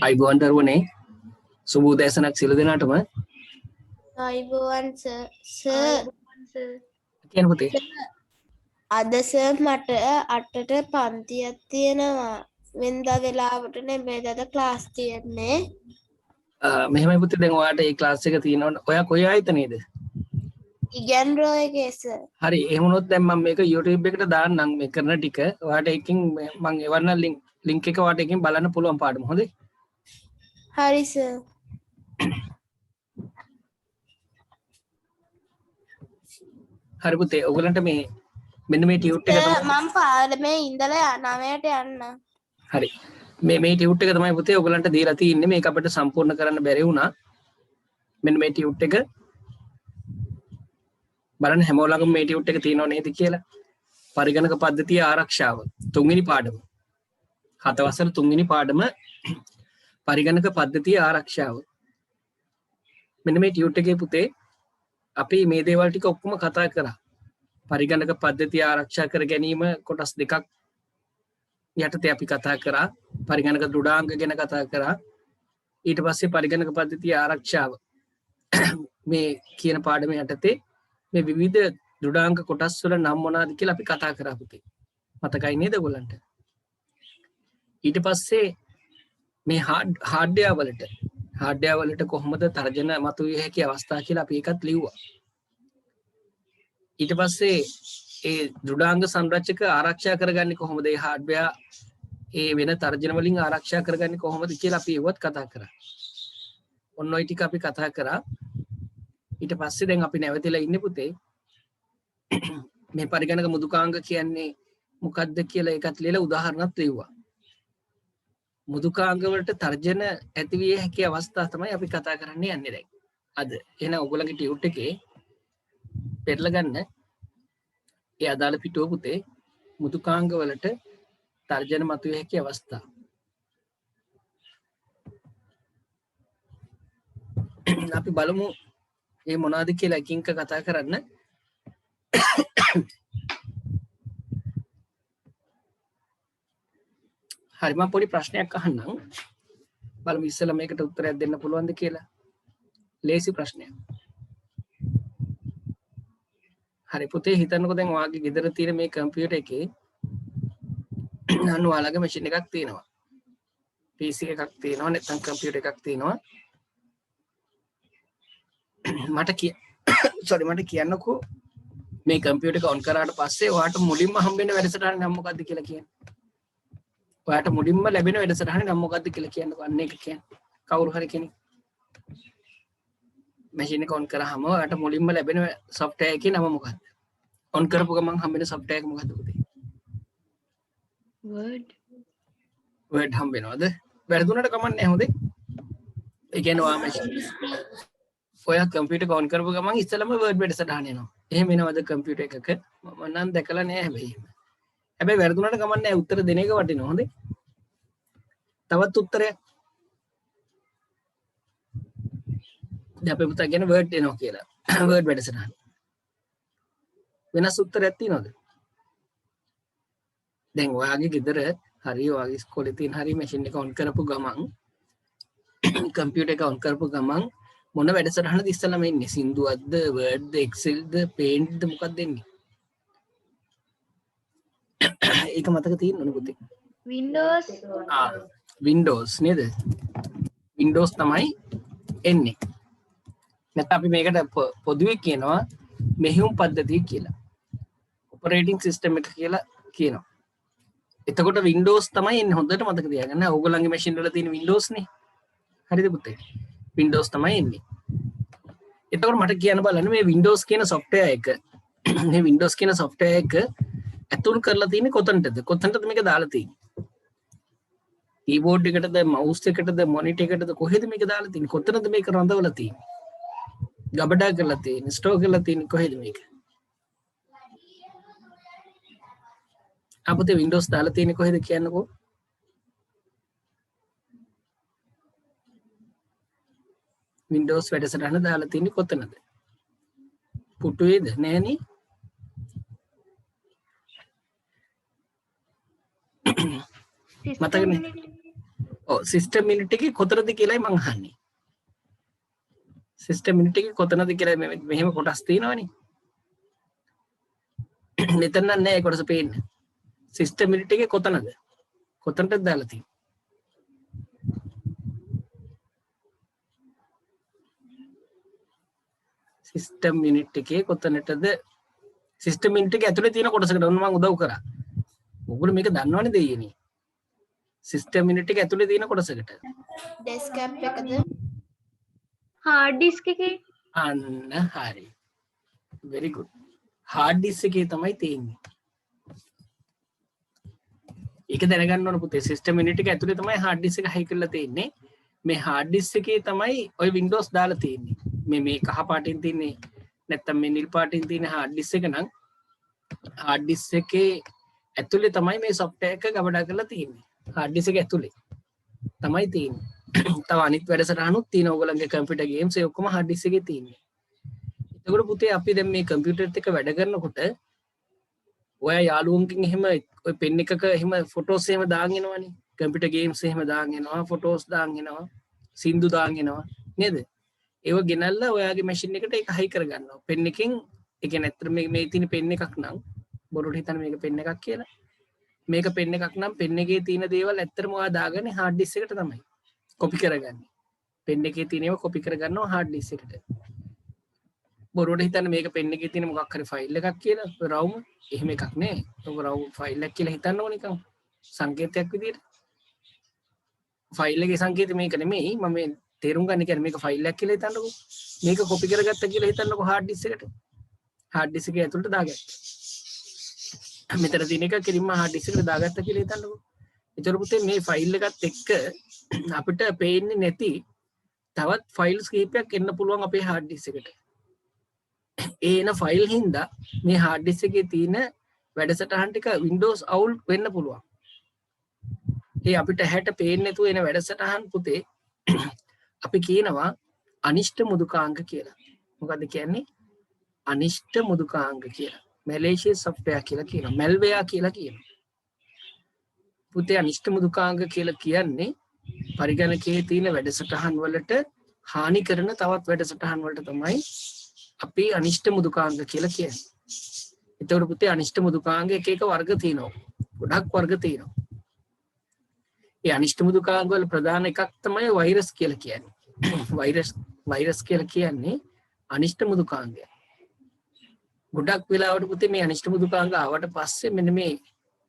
අයිබෝන් දරුවනේ සුබ උදෑසනක් සියලු දෙනාටම. අයිබෝන් සර් කියන්න පුතේ. අද සර් මට 8ට පන්තියක් තියෙනවා. වෙනදා වෙලාවට නෙමෙයි අද ක්ලාස් තියෙන්නේ. මෙහෙමයි පුතේ, දැන් ඔයාට මේ ක්ලාස් එක තියෙනවනේ. ඔයා කොයි ආයතනයේද? ඉගැන්රෝ එකේ සර්. හරි, එහෙම වුණොත් දැන් මම මේක YouTube එකට දාන්නම් මේ කරන ටික. ඔයාට එකකින් මම එවන්න ලින්ක් එක ඔයාට එකකින් බලන්න පුළුවන් පාඩම. හොඳයි. හරි සර්. හරි පුතේ, ඔයගලන්ට මේ මෙන්න මේ ටියුට් එක තමයි. මම පාඩමේ ඉඳලා 9ට යන්න. හරි. මේ ටියුට් එක තමයි පුතේ ඔයගලන්ට දීලා තියෙන්නේ. මේක අපිට සම්පූර්ණ කරන්න බැරි වුණා. මෙන්න මේ ටියුට් එක බලන්න හැමෝලගම මේ ටියුට් එක තියෙනව නේද කියලා. පරිගණක පද්ධතිය ආරක්ෂාව තුන්වෙනි පාඩම. 7 වසර තුන්වෙනි පාඩම පරිගණක පද්ධතිය ආරක්ෂාව. මෙන්න මේ ටියුට් එකේ පුතේ අපි මේ දේවල් ටික ඔක්කොම කතා කරා. පරිගණක පද්ධතිය ආරක්ෂා කර ගැනීම කොටස් දෙකක් යටතේ අපි කතා කරා. පරිගණක දෘඩාංග ගැන කතා කරා. ඊට පස්සේ පරිගණක පද්ධතිය ආරක්ෂාව මේ කියන පාඩම යටතේ මේ විවිධ දෘඩාංග කොටස් වල නම් මොනවාද කියලා අපි කතා කරා පුතේ. මතකයි නේද ඔයගලන්ට? ඊට පස්සේ මේ හાર્ඩ්වෙයාර් වලට කොහොමද තර්ජන මතුවිය හැකි අවස්ථා කියලා අපි ඒකත් ලිව්වා. ඊට පස්සේ ඒ දෘඩාංග සංරචක ආරක්ෂා කරගන්නේ කොහොමද? ඒ හાર્ඩ්වෙයාර් ඒ වෙන තර්ජන වලින් ආරක්ෂා කරගන්නේ කොහොමද කියලා අපි ඒවත් කතා කරා. ඔන්න ඔය ටික අපි කතා කරා. ඊට පස්සේ දැන් අපි නැවතිලා ඉන්නේ පුතේ මේ පරිගණක මෘදුකාංග කියන්නේ මොකක්ද කියලා ඒකත් ලියලා උදාහරණත් ලිව්වා. මෘදුකාංග වලට තර්ජන ඇතිවිය හැකි අවස්ථා තමයි අපි කතා කරන්න යන්නේ දැන්. අද එහෙනම් ඔයගොල්ලන්ගේ ටියුට් එකේ පෙරලා ගන්න ඒ අදාළ පිටුව පුතේ මෘදුකාංග වලට තර්ජන මතුවිය හැකි අවස්ථා. අපි බලමු මේ මොනවද කියලා එකින් එක කතා කරන්න. හරි, මම පොඩි ප්‍රශ්නයක් අහන්නම්. බලමු ඉස්සෙල්ලා මේකට උත්තරයක් දෙන්න පුළුවන්ද කියලා. ලේසි ප්‍රශ්නයක්. හරි පුතේ, හිතන්නකෝ දැන් ඔයාගේ ගෙදර තියෙන මේ කම්පියුටර් එකේ අන්න ඔයාලගේ මැෂින් එකක් තියෙනවා. PC එකක් තියෙනවා, නැත්නම් කම්පියුටර් එකක් තියෙනවා. මට කියන්නකෝ මේ කම්පියුටර් එක ඔන් කරාට පස්සේ ඔයාට මුලින්ම හම්බෙන වැඩසටහන නම් මොකද්ද කියලා කියන්න. ඔයාට මුලින්ම ලැබෙන වැඩසටහන නම් මොකද්ද කියලා කියන්නකෝ. අන්න ඒක කියන්න. කවුරු හරි කෙනෙක්. මැෂින් එක ඔන් කරාම ඔයාට මුලින්ම ලැබෙන සොෆ්ට්වෙයාර් එකේ නම මොකද්ද? ඔන් කරපු ගමන් හම්බෙන සොෆ්ට්වෙයාර් එක මොකද්ද පුතේ? Word හම්බෙනවද? වැරදුනට කමක් නැහැ හොඳේ. ඒ කියන්නේ ඔයා මැෂින් ඔයා කම්පියුටර් එක ඔන් කරපු ගමන් ඉස්සෙල්ලාම Word වැඩසටහන එනවා. එහෙම එනවද කම්පියුටර් එකක? මම නම් දැකලා නෑ හැබැයි. හැබැයි වැරදුනට කමක් නැහැ, උත්තර දෙන එක වටිනවා. හොඳේ. තවත් උත්තරයක්. දැන් අපි පුතා කියන Word එනවා කියලා. Word වැඩසටහන. වෙනස් උත්තරයක් තියෙනවද? දැන් ඔයාගේ ගෙදර හරි ඔයාගේ ඉස්කෝලේ තියෙන හරි මැෂින් එක ඔන් කරපු ගමන් කම්පියුටර් එක ඔන් කරපු ගමන් මොන වැඩසටහනද ඉස්සෙල්ලාම එන්නේ? සින්දුවක්ද, වර්ඩ්ද, එක්සෙල්ද, පේන්ට්ද මොකක්ද එන්නේ? ඒක මතක තියෙනවනේ පුතේ. Windows නේද? Windows තමයි එන්නේ. නැත්නම් අපි මේකට පොදුවේ කියනවා මෙහෙයුම් පද්ධතිය කියලා. ඔපරේටිං සිස්ටම් එක කියලා කියනවා. එතකොට Windows තමයි එන්නේ. හොඳට මතක තියාගන්න. ඕගොල්ලන්ගේ මැෂින් වල තියෙන Windows නේ. හරිද පුතේ? Windows තමයි එන්නේ. එතකොට මට කියන්න බලන්න මේ Windows කියන software එක මේ Windows කියන software එක ඇතුල් කරලා තියෙන්නේ කොතනටද? කොතනටද මේක දාලා තියෙන්නේ? keyboard එකටද, mouse එකටද, monitor එකටද, කොහෙද මේක දාලා තියෙන්නේ? කොතනද මේක රඳවලා තියෙන්නේ? ගබඩා කරලා තියෙන්නේ, ස්ටෝර් කරලා තියෙන්නේ කොහෙද මේක? අපතේ Windows දාලා තියෙන්නේ කොහෙද කියන්නකෝ? Windows වැඩසටහන දාලා තියෙන්නේ කොතනද? පුටුවේද? නෑනේ. මතකනේ. ඔව් සිස්ටම් යුනිට් එකේ කොතනද කියලායි මං අහන්නේ. සිස්ටම් යුනිට් එකේ කොතනද කියලා මෙහෙම කොටස් තියෙනවනේ. මෙතන නෑ ඒ කොටස පේන්නේ. සිස්ටම් යුනිට් එකේ කොතනද? කොතනටද දාලා තියෙන්නේ? සිස්ටම් යුනිට් එකේ කොතනටද? සිස්ටම් යුනිට් එක ඇතුලේ තියෙන කොටසකට ඔන්න මම උදව් කරා. ඔයගොල්ලෝ මේක දන්නවනේ දෙයියනේ. සිස්ටම් යුනිට් එක ඇතුලේ තියෙන කොටසකට. ඩෙස්ක්ටොප් එකද? hard disk එකේ අන්න හරි. very good. hard disk එකේ තමයි තියෙන්නේ. ඒක දැනගන්න ඕන පුතේ. සිස්ටම් යුනිට් එක ඇතුලේ තමයි hard disk එක හයි කරලා තියෙන්නේ. මේ hard disk එකේ තමයි ඔය Windows දාලා තියෙන්නේ. මේ කහ පාටින් තියෙන්නේ නැත්තම් මේ නිල් පාටින් තියෙන hard disk එක නම් hard disk එකේ ඇතුලේ තමයි මේ software එක ගබඩා කරලා තියෙන්නේ. hard disk එක ඇතුලේ තමයි තියෙන්නේ. තව අනිත් වැඩසටහනුත් තියෙනවා. ඔයගොල්ලන්ගේ කම්පියුටර් ගේම්ස් ඒ ඔක්කොම hard disk එකේ තියෙන්නේ. එතකොට පුතේ අපි දැන් මේ කම්පියුටර් එක වැඩ කරනකොට ඔයා යාළුවන්ගෙන් එහෙම ඔය පෙන් එකක එහෙම ෆොටෝස් එහෙම දාන් එනවනේ. කම්පියුටර් ගේම්ස් එහෙම දාන් එනවා, ෆොටෝස් දාන් එනවා, සින්දු දාන් එනවා නේද? ඒව ගෙනල්ලා ඔයාගේ මැෂින් එකට ඒක හයි කරගන්නවා. පෙන් එකෙන් ඒ කියන්නේ ඇත්තට මේ තියෙන පෙන් එකක් නම් බොරුට හිතන්න මේක පෙන් එකක් කියලා. මේක පෙන් එකක් නම් පෙන් එකේ තියෙන දේවල් ඇත්තටම ඔයා දාගන්නේ hard disk එකට තමයි. කොපි කරගන්නේ. පෙන් එකේ තියෙන ඒවා කොපි කරගන්නවා hard disk එකට. බොරුට හිතන්න මේක පෙන් එකේ තියෙන මොකක් හරි ෆයිල් එකක් කියලා. රවුම එහෙම එකක් නේ. ඔබ රවුම් ෆයිල් එකක් කියලා හිතන්න ඕන නිකන්. සංකේතයක් විදියට. ෆයිල් එකේ සංකේතය මේක නෙමෙයි. මම මේ තේරුම් ගන්න කියන්නේ මේක ෆයිල් එකක් කියලා හිතන්නකෝ. මේක කොපි කරගත්ත කියලා හිතන්නකෝ hard disk එකට. hard disk එකේ ඇතුළට දාගත්තා. මෙතන තියෙන එක කෙලින්ම hard disk එකට දාගත්තා කියලා හිතන්නකෝ. ඒතර පුතේ මේ ෆයිල් එකත් එක්ක අපිට පේන්නේ නැති තවත් ෆයිල්ස් කීපයක් එන්න පුළුවන් අපේ hard disk එකට. ඒ එන ෆයිල් හින්දා මේ hard disk එකේ තියෙන වැඩසටහන් ටික Windows අවුල් වෙන්න පුළුවන්. ඒ අපිට හැට පේන්නේ නැතුව එන වැඩසටහන් පුතේ අපි කියනවා අනිෂ්ට මුදුකාංග කියලා. මොකද්ද කියන්නේ? අනිෂ්ට මුදුකාංග කියලා. malicious software කියලා කියනවා. malware කියලා කියනවා. පුතේ අනිෂ්ට මුදුකාංග කියලා කියන්නේ පරිගණකයේ තියෙන වැඩසටහන් වලට හානි කරන තවත් වැඩසටහන් වලට තමයි අපි අනිෂ්ට මුදුකාංග කියලා කියන්නේ. එතකොට පුතේ අනිෂ්ට මුදුකාංග එක වර්ග තියෙනවා. ගොඩක් වර්ග තියෙනවා. ඒ අනිෂ්ට මුදුකාංග වල ප්‍රධාන එකක් තමයි වෛරස් කියලා කියන්නේ. වෛරස් කියලා කියන්නේ අනිෂ්ට මුදුකාංගය. ගොඩක් වෙලාවට පුතේ මේ අනිෂ්ට මුදුකාංග ආවට පස්සේ මෙන්න මේ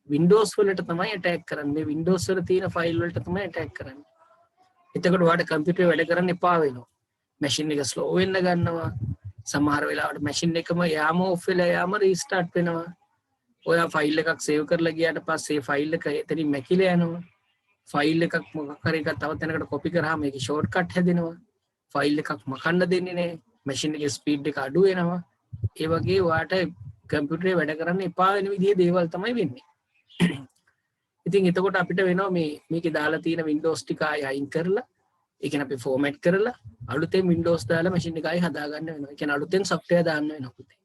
Windows වලට තමයි attack කරන්නේ. මේ Windows වල තියෙන ෆයිල් වලට තමයි attack කරන්නේ. එතකොට ඔයාලට කම්පියුටර් වැඩ කරන්න එපා වෙනවා. මැෂින් එක ස්ලෝ වෙන්න ගන්නවා. සමහර වෙලාවට මැෂින් එකම යාම ඔෆ් වෙලා යාම රීස්ටාර්ට් වෙනවා. ඔයා ෆයිල් එකක් සේව් කරලා ගියාට පස්සේ ෆයිල් එක එතනින් මැකිලා යනවා. ෆයිල් එකක් මොකක් හරි එකක් තව තැනකට කොපි කරාම ඒකේ ෂෝට්කට් හැදෙනවා. ෆයිල් එකක් මකන්න දෙන්නේ නැහැ. මැෂින් එකේ ස්පීඩ් එක අඩු වෙනවා. ඒ වගේ ඔයාට කම්පියුටරේ වැඩ කරන්න එපා වෙන විදිහේ දේවල් තමයි වෙන්නේ. ඉතින් එතකොට අපිට වෙනවා මේකේ දාලා තියෙන Windows ටික ආයෙ අයින් කරලා ඒ කියන්නේ අපි ෆෝමැට් කරලා අලුතෙන් Windows දාලා මැෂින් එක ආයෙ හදාගන්න වෙනවා. ඒ කියන්නේ අලුතෙන් software දාන්න වෙනවා පුතේ.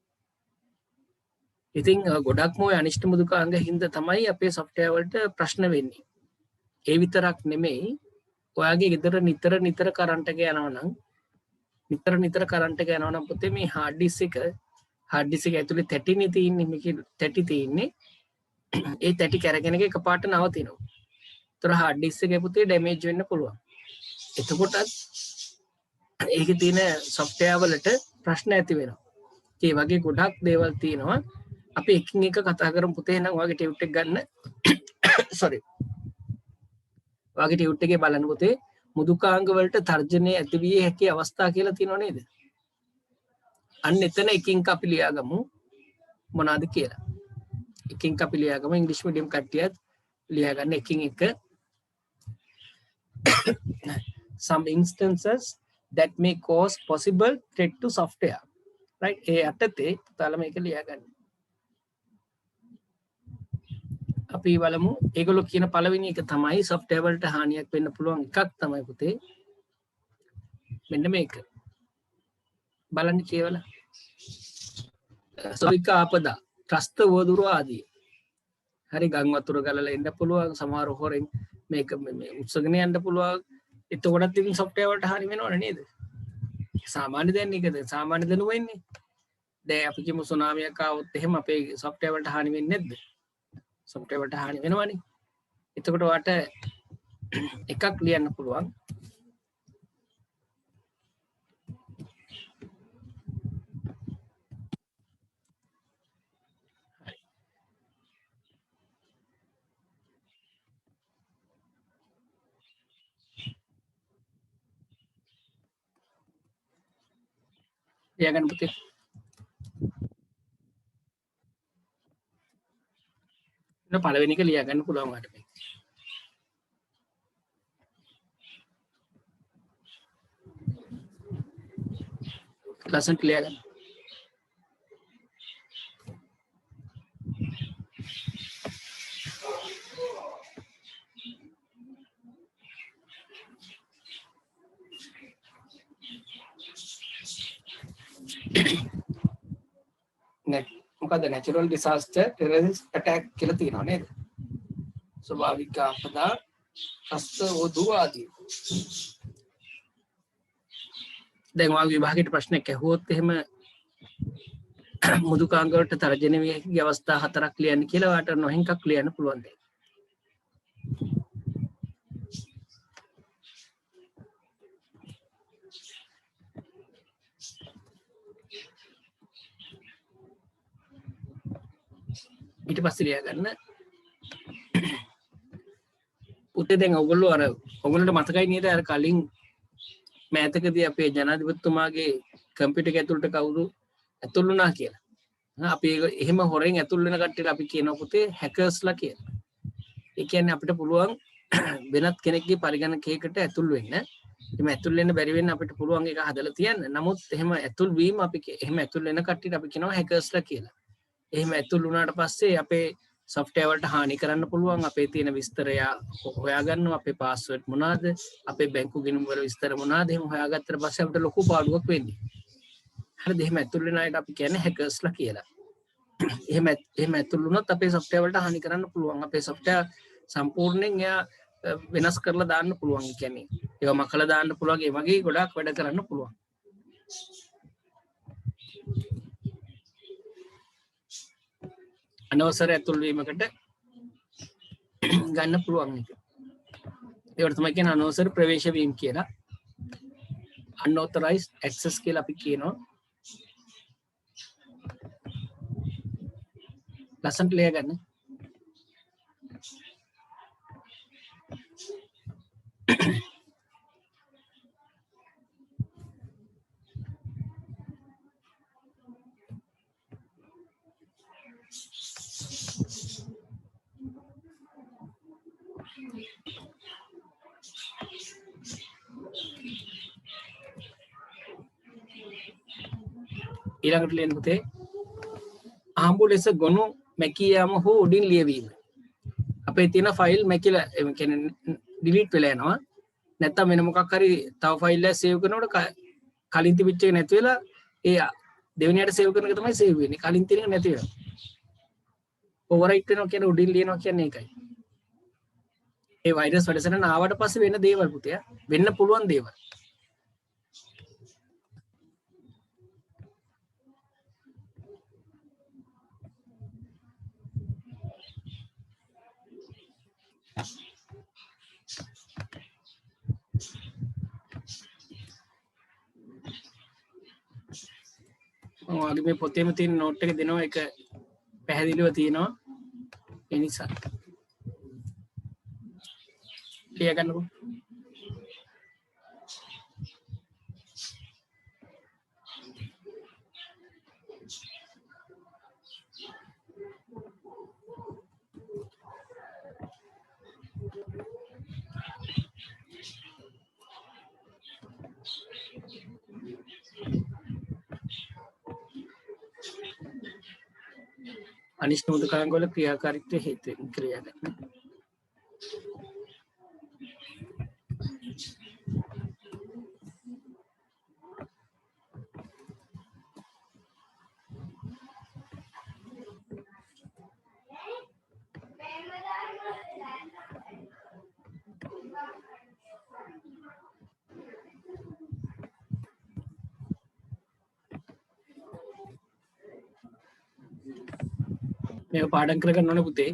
ඉතින් ගොඩක්ම ඔය අනිෂ්ට මුදුකාංග හින්දා තමයි අපේ software වලට ප්‍රශ්න වෙන්නේ. ඒ විතරක් නෙමෙයි ඔයාගේ ගෙදර නිතර කරන්ට් එක යනවා නම් නිතර කරන්ට් එක යනවා නම් පුතේ මේ hard disk එක ඇතුලේ තැටිනේ තියෙන්නේ මේකේ තැටි තියෙන්නේ. ඒ තැටි කැරගෙන එක එකපාරට නවතිනවා. ඒතර hard disk එකේ පුතේ ඩැමේජ් වෙන්න පුළුවන්. එතකොටත් ඒකේ තියෙන software වලට ප්‍රශ්න ඇති වෙනවා. ඒ වගේ ගොඩක් දේවල් තියෙනවා. අපි එකින් එක කතා කරමු පුතේ. එහෙනම් ඔයාගේ ටියුට් එක ගන්න. sorry. ඔයාගේ ටියුට් එකේ බලන්න පුතේ මුදුකාංග වලට තර්ජනය ඇති විය හැකි අවස්ථා කියලා තියෙනව නේද? අන්න එතන එකින් අපි ලියාගමු මොනවාද කියලා. එකින් අපි ලියාගමු ඉංග්‍රීසි මීඩියම් කට්ටියත් ලියාගන්න එකින් එක. Some instances that may cause possible threat to software. Right? ඒ අටතේ පුතාලා මේක ලියාගන්න. අපි බලමු ඒගොල්ලෝ කියන පළවෙනි එක තමයි software වලට හානියක් වෙන්න පුළුවන් එකක් තමයි පුතේ මෙන්න මේක. බලන්න කියවලා. සොයික ආපදා ත්‍රස්ත වදුර ආදී. හරි ගම් වතුර ගලලා එන්න පුළුවන්. සමහර හොරෙන් මේක මේ උත්සගෙන යන්න පුළුවන්. එතකොටත් ඉතින් software වලට හානි වෙනවනේ නේද? සාමාන්‍ය දැන් එකද සාමාන්‍ය දැනුම වෙන්නේ. දැන් අපි කියමු සුනාමියක් ආවොත් එහෙම අපේ software වලට හානි වෙන්නේ නැද්ද? software වලට හානි වෙනවනේ. එතකොට වාට එකක් ලියන්න පුළුවන්. ලියගන්න පුතේ. ඉතින් පළවෙනි එක ලියගන්න පුළුවන් වාට මේ. ලස්සනට ලියගන්න. මොකද natural disaster terrorist attack කියලා තියෙනවා නේද? ස්වභාවික ආපදා හස්ත වූ ආදී. දැන් වාගේ විභාගයට ප්‍රශ්නයක් ඇහුවොත් එහෙම මුදුකාංග වලට තර්ජනය විය හැකි අවස්ථා 4ක් ලියන්න කියලා වාට නොහින්කක් ලියන්න පුළුවන් දෙයක්. ඊට පස්සේ ලියගන්න පුතේ දැන් ඔයගොල්ලෝ අර ඔයගොල්ලන්ට මතකයි නේද අර කලින් මෑතකදී අපේ ජනාධිපතිතුමාගේ කම්පියුටර් එක ඇතුළට කවුරු ඇතුල් වුණා කියලා. අපි එහෙම හොරෙන් ඇතුල් වෙන කට්ටියට අපි කියනවා පුතේ හැකර්ස්ලා කියලා. ඒ කියන්නේ අපිට පුළුවන් වෙනත් කෙනෙක්ගේ පරිගණකයකට ඇතුල් වෙන්න. එහෙම ඇතුල් වෙන්න බැරි වෙන්න අපිට පුළුවන් ඒක හදලා තියන්න. නමුත් එහෙම ඇතුල් වීම අපි එහෙම ඇතුල් වෙන කට්ටියට අපි කියනවා හැකර්ස්ලා කියලා. එහෙම ඇතුල් වුණාට පස්සේ අපේ software වලට හානි කරන්න පුළුවන්. අපේ තියෙන විස්තරය හොයාගන්නවා. අපේ password මොනවාද? අපේ බැංකු ගිණුම් වල විස්තර මොනවාද? එහෙම හොයාගත්තට පස්සේ අපිට ලොකු පාඩුවක් වෙන්නේ. හරිද? එහෙම ඇතුල් වෙන අයට අපි කියන්නේ හැකර්ස්ලා කියලා. එහෙම ඇතුල් වුණොත් අපේ software වලට හානි කරන්න පුළුවන්. අපේ software සම්පූර්ණයෙන් එයා වෙනස් කරලා දාන්න පුළුවන්. ඒ කියන්නේ ඒවා මකලා දාන්න පුළුවන්. ඒ වගේ ගොඩාක් වැඩ කරන්න පුළුවන්. අනවසර ඇතුල් වීමකට ගන්න පුළුවන් එක. ඒකට තමයි කියන්නේ අනවසර ප්‍රවේශ වීම කියලා. unauthorized access කියලා අපි කියනවා. ලස්සනට ලියගන්න. ඊළඟට ලියන්න පුතේ ආම්බු ලෙස ගොනු මැකී යාම හෝ උඩින් ලියවීම. අපේ තියෙන ෆයිල් මැකිලා කියන්නේ ඩිලීට් වෙලා යනවා. නැත්තම් වෙන මොකක් හරි තව ෆයිල් එකක් සේව් කරනකොට කලින් තිබිච්ච එක නැති වෙලා ඒ දෙවෙනියට සේව් කරන එක තමයි සේව් වෙන්නේ. කලින් තියෙන එක නැති වෙනවා. ඕවර්රයිට් වෙනවා කියන්නේ උඩින් ලියනවා කියන්නේ ඒකයි. ඒ වෛරස් වැඩසටහන ආවට පස්සේ වෙන දේවල් පුතේ වෙන්න පුළුවන් දේවල්. ඔයාගේ මේ පොතේම තියෙන නෝට් එක දෙනවා ඒක පැහැදිලිව තියෙනවා ඒ නිසා ලියගන්නකො. අනිෂ්ඨ මුදුකාංග වල ක්‍රියාකාරීත්වය හේතුවෙන් ක්‍රියා කරන මේක පාඩම් කරගන්න ඕනේ පුතේ.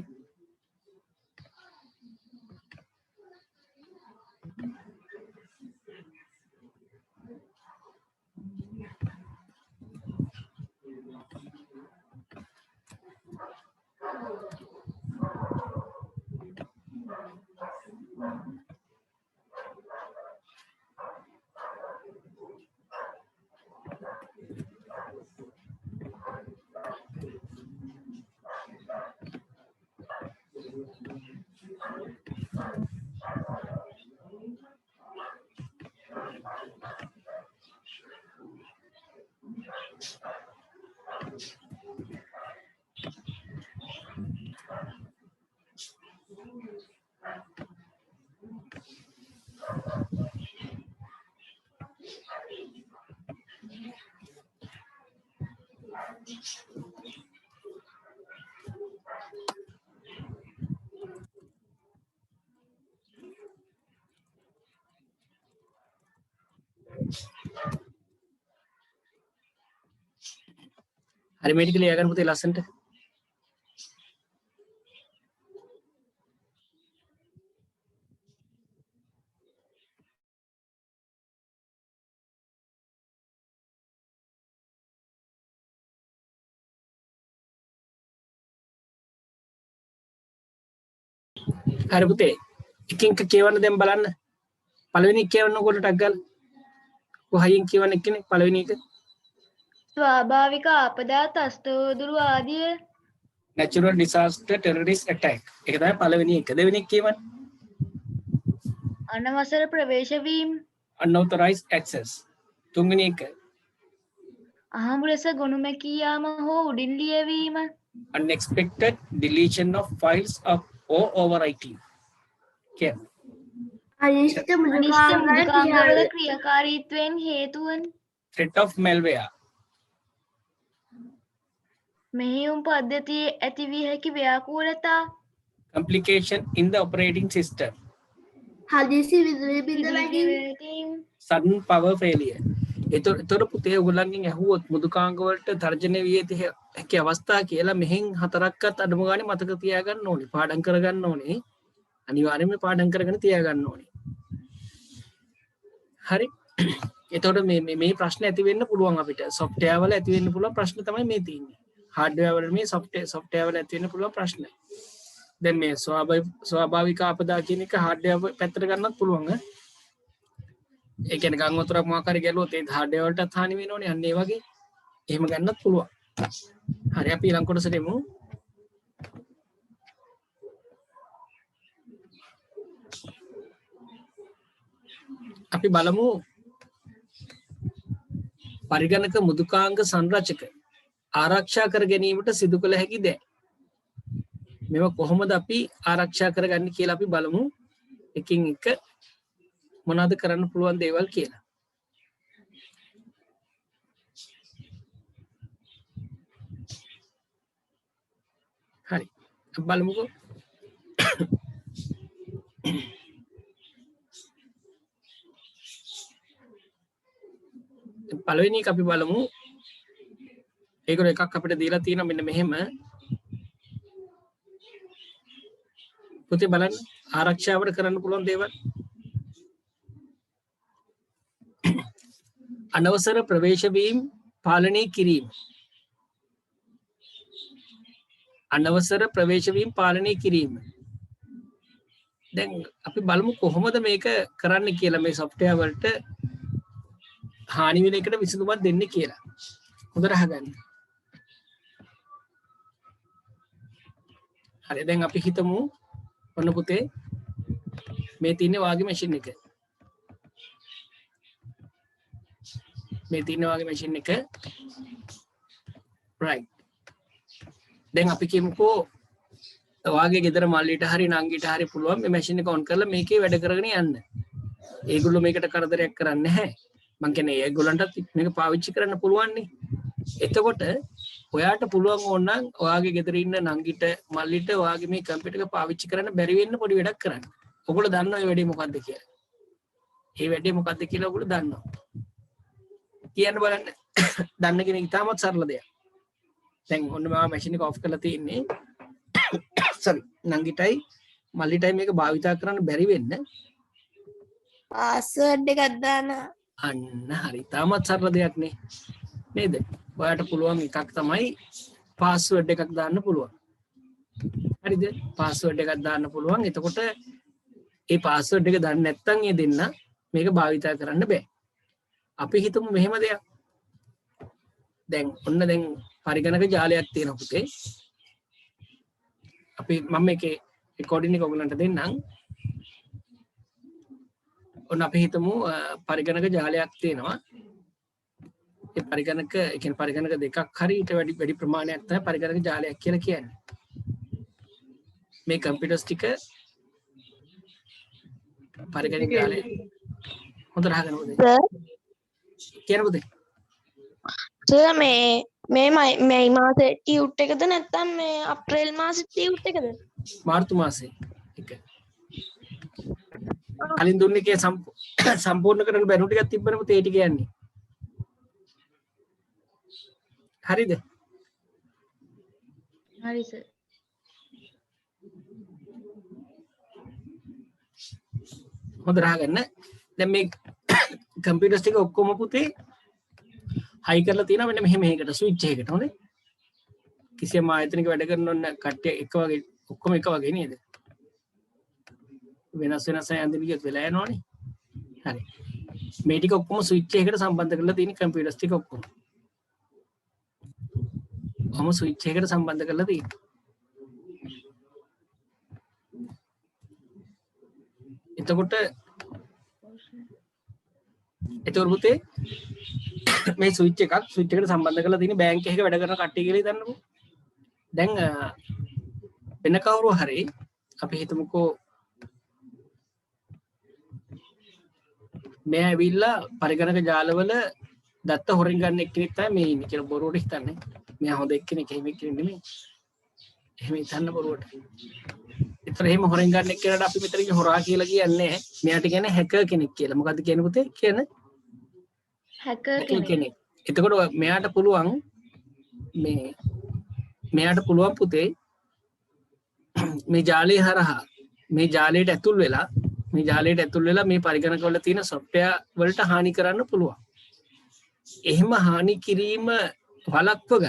හරි මේ ටික ලියා ගන්න පුතේ ලස්සනට. හරි පුතේ එකින් එක කියවන්න දැන් බලන්න. පළවෙනි එක කියවන්නකොට ටක් ගාලා. කොහයින් කියවන්න එක්කනේ පළවෙනි එක. ස්වාභාවික ආපදා තස්තෝදුරු ආදිය natural disaster terrorist attack. ඒක තමයි පළවෙනි එක. දෙවෙනි එක කියවන්න. අනවසර ප්‍රවේශ වීම unauthorized access. තුන්වෙනි එක. අහඹු ලෙස ගොනු මැකී යාම හෝ උඩින් ලියවීම Unexpected deletion of files of or overwriting. කියන්න. අනිෂ්ට අනිෂ්ට මෘදුකාංගවල ක්‍රියාකාරීත්වයෙන් හේතුවන threat of malware. මෙහෙයුම් පද්ධතියේ ඇති විය හැකි ව්‍යාකූලතා Complication in the operating system. හදිසි විදුලි බිඳ වැටීම Sudden power failure. එතකොට පුතේ ඔයගොල්ලන්ගෙන් ඇහුවොත් මෘදුකාංග වලට තර්ජනය විය හැකි අවස්ථා කියලා මෙහෙන් හතරක්වත් අඩුම ගානේ මතක තියාගන්න ඕනේ. පාඩම් කරගන්න ඕනේ. අනිවාර්යයෙන්ම පාඩම් කරගෙන තියාගන්න ඕනේ. හරි. එතකොට මේ ප්‍රශ්න ඇති වෙන්න පුළුවන් අපිට. software වල ඇති වෙන්න පුළුවන් ප්‍රශ්න තමයි මේ තියෙන්නේ. hardware වල මේ software වල ඇති වෙන්න පුළුවන් ප්‍රශ්න. දැන් මේ ස්වාභාවික ආපදා කියන එක hardware පැත්තට ගන්නත් පුළුවන්. ඒ කියන්නේ ගම් වතුරක් මොකක් හරි ගැලුවොත් ඒ hardware වලටත් හානි වෙනෝනේ. අන්න ඒ වගේ. එහෙම ගන්නත් පුළුවන්. හරි අපි ඊළඟ කොටසට එමු. අපි බලමු පරිගණක මෘදුකාංග සංරචක ආරක්ෂා කර ගැනීමට සිදු කළ හැකි දෑ. මේවා කොහොමද අපි ආරක්ෂා කරගන්නේ කියලා අපි බලමු. එකින් එක මොනවද කරන්න පුළුවන් දේවල් කියලා. හරි. අපි බලමුකෝ. පළවෙනි එක අපි බලමු. ඒකර එකක් අපිට දීලා තියෙනවා මෙන්න මෙහෙම. පුතේ බලන්න ආරක්ෂාවට කරන්න පුළුවන් දේවල්. අනවසර ප්‍රවේශ වීම පාලනය කිරීම. අනවසර ප්‍රවේශ වීම පාලනය කිරීම. දැන් අපි බලමු කොහොමද මේක කරන්න කියලා මේ software වලට හානි වෙන එකට විසඳුමක් දෙන්නේ කියලා. හොඳට අහගන්න. හරි දැන් අපි හිතමු ඔන්න පුතේ මේ තියෙන්නේ වාගේ මැෂින් එක. මේ තියෙන වාගේ මැෂින් එක. right. දැන් අපි කියමුකෝ වාගේ ගෙදර මල්ලිට හරි නංගිට හරි පුළුවන් මේ මැෂින් එක ඔන් කරලා මේකේ වැඩ කරගෙන යන්න. ඒගොල්ලෝ මේකට කරදරයක් කරන්නේ නැහැ. මං කියන්නේ ඒගොල්ලන්ටත් මේක පාවිච්චි කරන්න පුළුවන් නේ. එතකොට ඔයාට පුළුවන් ඕනනම් ඔයාගේ ගෙදර ඉන්න නංගිට මල්ලිට ඔයාගේ මේ කම්පියුටර් එක පාවිච්චි කරන්න බැරි වෙන්න පොඩි වැඩක් කරන්න. ඔයගොල්ලෝ දන්නවා මේ වැඩේ මොකද්ද කියලා. මේ වැඩේ මොකද්ද කියලා ඔයගොල්ලෝ දන්නවා. කියන්න බලන්න. දන්න කෙනෙක් ඉතාමත් සරල දෙයක්. දැන් ඔන්න මම මැෂින් එක ඔෆ් කරලා තියෙන්නේ. sorry නංගිටයි මල්ලිටයි මේක භාවිතා කරන්න බැරි වෙන්න පාස්වර්ඩ් එකක් දානවා. අන්න හරි තාමත් සරල දෙයක් නේ නේද ඔයාට පුළුවන් එකක් තමයි පාස්වර්ඩ් එකක් දාන්න පුළුවන් හරිද පාස්වර්ඩ් එකක් දාන්න පුළුවන් එතකොට ඒ පාස්වර්ඩ් එක දන්නේ නැත්නම් ඒ දෙන්න මේක භාවිතා කරන්න බෑ අපි හිතමු මෙහෙම දෙයක් දැන් ඔන්න දැන් පරිගණක ජාලයක් තියෙනවා පුතේ අපි මම මේකේ රෙකෝඩින් එක ඔයගලන්ට දෙන්නම් ඔන්න අපි හිතමු පරිගණක ජාලයක් තියෙනවා ඒ පරිගණක ඒ කියන්නේ පරිගණක දෙකක් හරි ඊට වැඩි ප්‍රමාණයක් තමයි පරිගණක ජාලයක් කියලා කියන්නේ මේ කම්පියුටර්ස් ටික පරිගණක ජාලය හොඳට අහගන්න පුතේ කියන පුතේ සර් මේ මාසේ ටියුට් එකද නැත්නම් මේ අප්‍රේල් මාසේ ටියුට් එකද මාර්තු මාසේ එක කලින් දුන්නේ කේ සම්පූර්ණ කරන්න බැරි ටිකක් තිබ්බම පුතේ ඒ ටික යන්නේ හරිද හරි සර් හොඳට අහගන්න දැන් මේ කම්පියුටර්ස් ටික ඔක්කොම පුතේ හයි කරලා තියෙනවා මෙන්න මෙහෙම එකකට ස්විච් එකකට හොඳේ කිසියම් ආයතනයක වැඩ කරන ඕන කට්ටිය එක වගේ ඔක්කොම එක වගේ නේද වෙනස් යන්දින ගියත් වෙලා යනවනේ හරි මේ ටික ඔක්කොම ස්විච් එකකට සම්බන්ධ කරලා තියෙන කම්පියුටර්ස් ටික ඔක්කොම ස්විච් එකකට සම්බන්ධ කරලා තියෙනවා එතකොට පුතේ මේ ස්විච් එකට සම්බන්ධ කරලා තියෙන බැංක් එකක වැඩ කරන කට්ටිය කියලා හිතන්නකෝ. දැන් වෙන කවුරු හරි අපි හිතමුකෝ මේ ඇවිල්ලා පරිගණක ජාලවල දත්ත හොරින් ගන්න එක්කෙනෙක් තමයි මේ ඉන්නේ කියලා බොරුවට හිතන්නේ. මෙයා හොඳ එක්කෙනෙක් එහෙම එක්කෙනෙක් නෙමෙයි. එහෙම හිතන්න බොරුවට. ඒතර එහෙම හොරින් ගන්න එක්කෙනාට අපි මෙතන හොරා කියලා කියන්නේ මෙයාට කියන්නේ හැකර් කෙනෙක් කියලා. මොකද්ද කියන්නේ පුතේ? කියන්නේ හැකර් කෙනෙක්. එතකොට මෙයාට පුළුවන් පුතේ මේ ජාලය හරහා මේ ජාලයට ඇතුල් වෙලා මේ පරිගණකවල තියෙන සොෆ්ට්වෙයාර් වලට හානි කරන්න පුළුවන්. එහෙම හානි කිරීම වළක්ව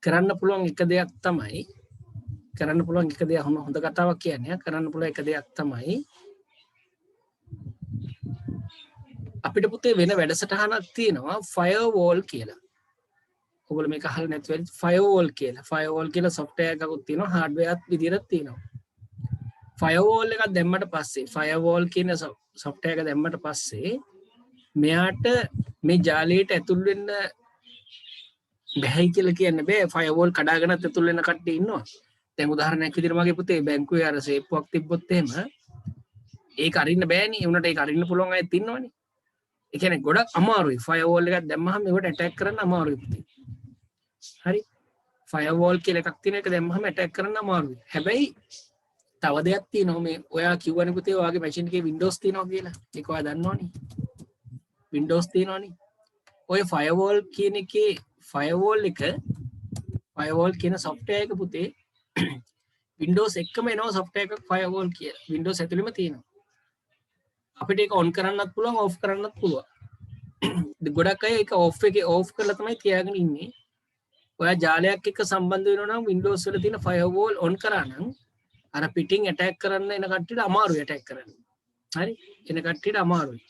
කරන්න පුළුවන් එක දෙයක් තමයි හොඳ කතාවක් කියන්නේ කරන්න පුළුවන් එක දෙයක් තමයි අපිට පුතේ වෙන වැඩසටහනක් තියෙනවා ෆයර්වෝල් කියලා. ඔයගොල්ලෝ මේක අහලා නැති වෙයි ෆයර්වෝල් කියලා. ෆයර්වෝල් කියලා සොෆ්ට්වෙයාර් එකක් තියෙනවා හાર્ඩ්වෙයාර් විදිහට තියෙනවා. ෆයර්වෝල් එකක් දැම්මට පස්සේ ෆයර්වෝල් කියන සොෆ්ට්වෙයාර් එක දැම්මට පස්සේ මෙයාට මේ ජාලයට ඇතුල් වෙන්න බැහැ කියලා කියන්න බෑ. ෆයර්වෝල් කඩාගෙනත් ඇතුල් වෙන කට්ටිය ඉන්නවා. දැන් උදාහරණයක් විදිහට මගේ පුතේ බැංකුවේ අර සේප්පුවක් තිබ්බොත් එහෙම ඒක අරින්න බෑනේ. ඒ උනට ඒක අරින්න පුළුවන් අයත් ඉන්නවනේ. ඒ කියන්නේ ගොඩක් අමාරුයි. ෆයර්වෝල් එකක් දැම්මහම ඒකට ඇටැක් කරන්න අමාරුයි පුතේ. හරි. ෆයර්වෝල් කියලා එකක් තියෙන එක දැම්මහම ඇටැක් කරන්න අමාරුයි. හැබැයි තව දෙයක් තියෙනවා මේ ඔයා කිව්වනේ පුතේ ඔයාගේ මැෂින් එකේ Windows තියෙනවා කියලා. ඒක ඔයා දන්නවනේ. Windows තියෙනවනේ. ඔය ෆයර්වෝල් කියන එකේ ෆයර්වෝල් කියන සොෆ්ට්වෙයාර් එක පුතේ Windows එකම එනවා සොෆ්ට්වෙයාර් එකක් ෆයර්වෝල් කියලා. Windows ඇතුළෙම තියෙනවා. අපිට ඒක ඔන් කරන්නත් පුළුවන් ඔෆ් කරන්නත් පුළුවන්. ගොඩක් අය ඒක ඔෆ් කරලා තමයි තියාගෙන ඉන්නේ. ඔයා ජාලයක් එක්ක සම්බන්ධ වෙනවා නම් Windows වල තියෙන ෆයර්වෝල් ඔන් කරා නම් අර පිටින් ඇටැක් කරන්න එන කට්ටියට අමාරුයි ඇටැක් කරන්න. හරි? එන කට්ටියට අමාරුයි.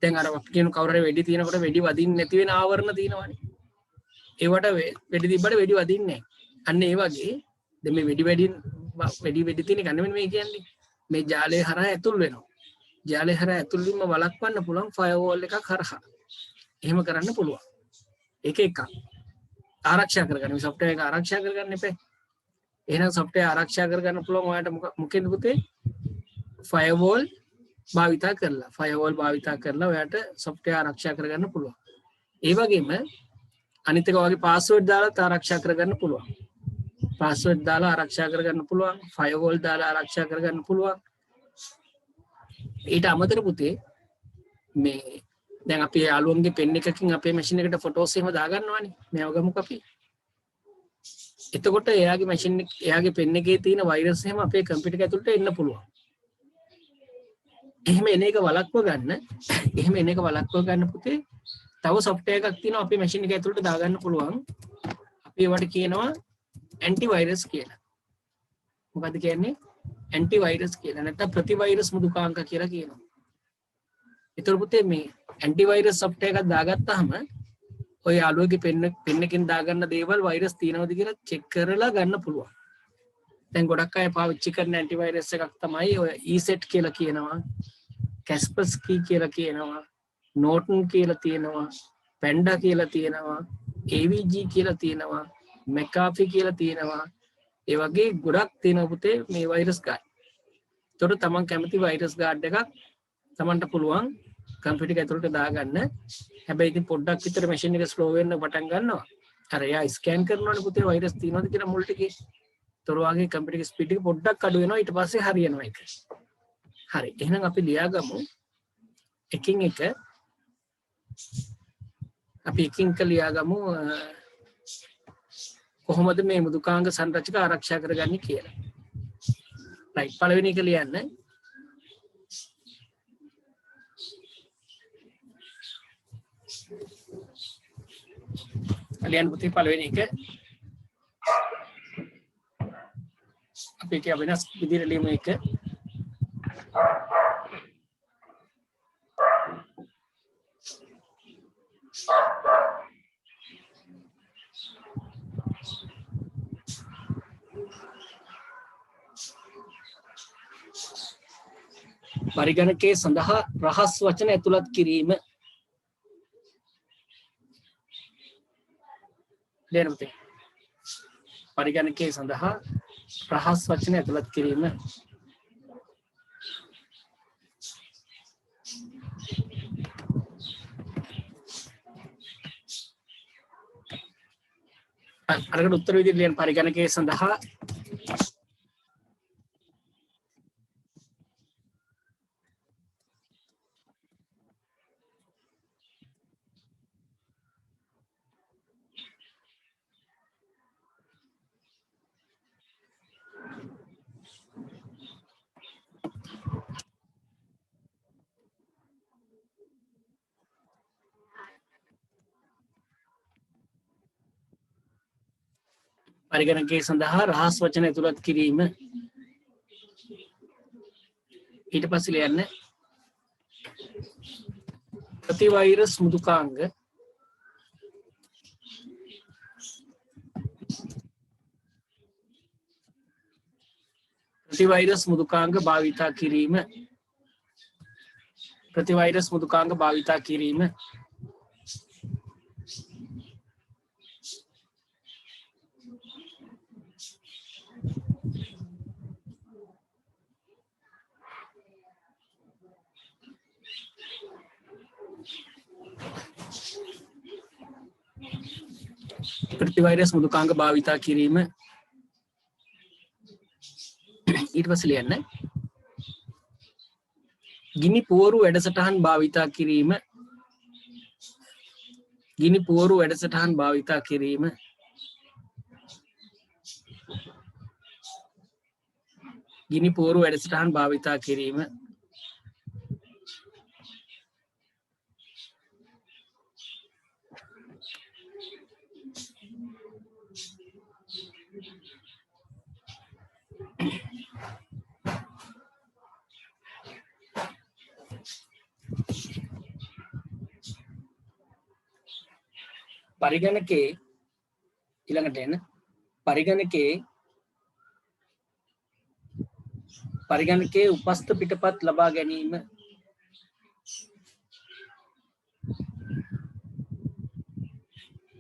දැන් අර කියන කවුරු හරි වෙඩි තියනකොට වෙඩි වදින්න නැති වෙන ආවරණ තියෙනවානේ. ඒවට වෙඩි තිබ්බට වෙඩි වදින්නේ නැහැ. අන්න ඒ වගේ දැන් මේ වෙඩි තියෙන එක නෙමෙයි මේ කියන්නේ. මේ ජාලය හරහා ඇතුල් වෙනවා. ජාලය හරහා ඇතුල් වීම වළක්වන්න පුළුවන් ෆයර්වෝල් එකක් හරහා. එහෙම කරන්න පුළුවන්. ඒක එකක්. ආරක්ෂා කරගන්න. මේ සොෆ්ට්වෙයාර් එක ආරක්ෂා කරගන්න එපා. එහෙනම් සොෆ්ට්වෙයාර් ආරක්ෂා කරගන්න පුළුවන් ඔයාලට මොකෙන්ද පුතේ? ෆයර්වෝල් භාවිතා කරලා ඔයාලට සොෆ්ට්වෙයාර් ආරක්ෂා කරගන්න පුළුවන්. ඒ වගේම අනිත් එක වගේ පාස්වර්ඩ් දාලා ආරක්ෂා කරගන්න පුළුවන්. පාස්වර්ඩ් දාලා ආරක්ෂා කරගන්න පුළුවන්. ෆයර්වෝල් දාලා ආරක්ෂා කරගන්න පුළුවන්. ඊට අමතරව පුතේ මේ දැන් අපි යාළුවන්ගේ පෙන් එකකින් අපේ මැෂින් එකට ෆොටෝස් එහෙම දාගන්නවානේ. මේව ගමුකෝ අපි. එතකොට එයාගේ මැෂින් එක එයාගේ පෙන් එකේ තියෙන වෛරස් එහෙම අපේ කම්පියුටර් එක ඇතුළට එන්න පුළුවන්. එහෙම එන එක වළක්ව ගන්න පුතේ තව software එකක් තියෙනවා අපේ මැෂින් එක ඇතුළට දාගන්න පුළුවන්. අපි ඒවට කියනවා ඇන්ටිවෛරස් කියලා. මොකද්ද කියන්නේ? ඇන්ටිවෛරස් කියලා. නැත්නම් ප්‍රතිවෛරස් මෘදුකාංක කියලා කියනවා. ඒතර පුතේ මේ ඇන්ටිවෛරස් software එකක් දාගත්තාම ඔය යාළුවගේ පෙන් එකෙන් දාගන්න දේවල් වෛරස් තියෙනවද කියලා චෙක් කරලා ගන්න පුළුවන්. දැන් ගොඩක් අය පාවිච්චි කරන ඇන්ටිවෛරස් එකක් තමයි ඔය ESET කියලා කියනවා, Kaspersky කියලා කියනවා, Norton කියලා තියෙනවා, Panda කියලා තියෙනවා, AVG කියලා තියෙනවා, McAfee කියලා තියෙනවා. ඒ වගේ ගොඩක් තියෙනවා පුතේ මේ වෛරස් ගාඩ්. ඒතකොට තමන් කැමති වෛරස් ගාඩ් එකක් තමන්ට පුළුවන් කම්පියුටර් එක ඇතුළට දාගන්න. හැබැයි ඉතින් පොඩ්ඩක් විතර මැෂින් එක ස්ලෝ වෙන්න පටන් ගන්නවා. අර එයා ස්කෑන් කරනවනේ පුතේ වෛරස් තියෙනවද කියලා මුල් ටිකේ. ඒතර වාගේ කම්පියුටර් එක ස්පීඩ් එක පොඩ්ඩක් අඩු වෙනවා ඊට පස්සේ හරියනවා ඒක. හරි. එහෙනම් අපි ලියාගමු එකින් එක අපි එකින් එක ලියාගමු කොහොමද මේ මෘදුකාංග සංරචක ආරක්ෂා කරගන්නේ කියලා. රයිට් පළවෙනි එක ලියන්න. ලියන්න පුතේ පළවෙනි එක. අපි ඒක වෙනස් විදිහට ලියමු එක. පරිගණකයේ සඳහා රහස් වචන ඇතුළත් කිරීම. ලියන්න පුතේ. පරිගණකයේ සඳහා රහස් වචන ඇතුළත් කිරීම. අරකට උත්තර විදිහට ලියන්න පරිගණකයේ සඳහා පරිගණකයේ සඳහා රහස් වචන ඇතුළත් කිරීම. ඊට පස්සේ ලියන්න ප්‍රතිවෛරස් මෘදුකාංග භාවිතා කිරීම. ප්‍රතිවෛරස් මෘදුකාංග භාවිතා කිරීම. ප්‍රතිවෛරස් මෘදුකාංග භාවිතා කිරීම. ඊට පස්සේ ලියන්න ගිනි පුවරු වැඩසටහන් භාවිතා කිරීම. ගිනි පුවරු වැඩසටහන් භාවිතා කිරීම. ගිනි පුවරු වැඩසටහන් භාවිතා කිරීම. පරිගණකයේ ඊළඟට එන පරිගණකයේ උපස්ථ පිටපත් ලබා ගැනීම.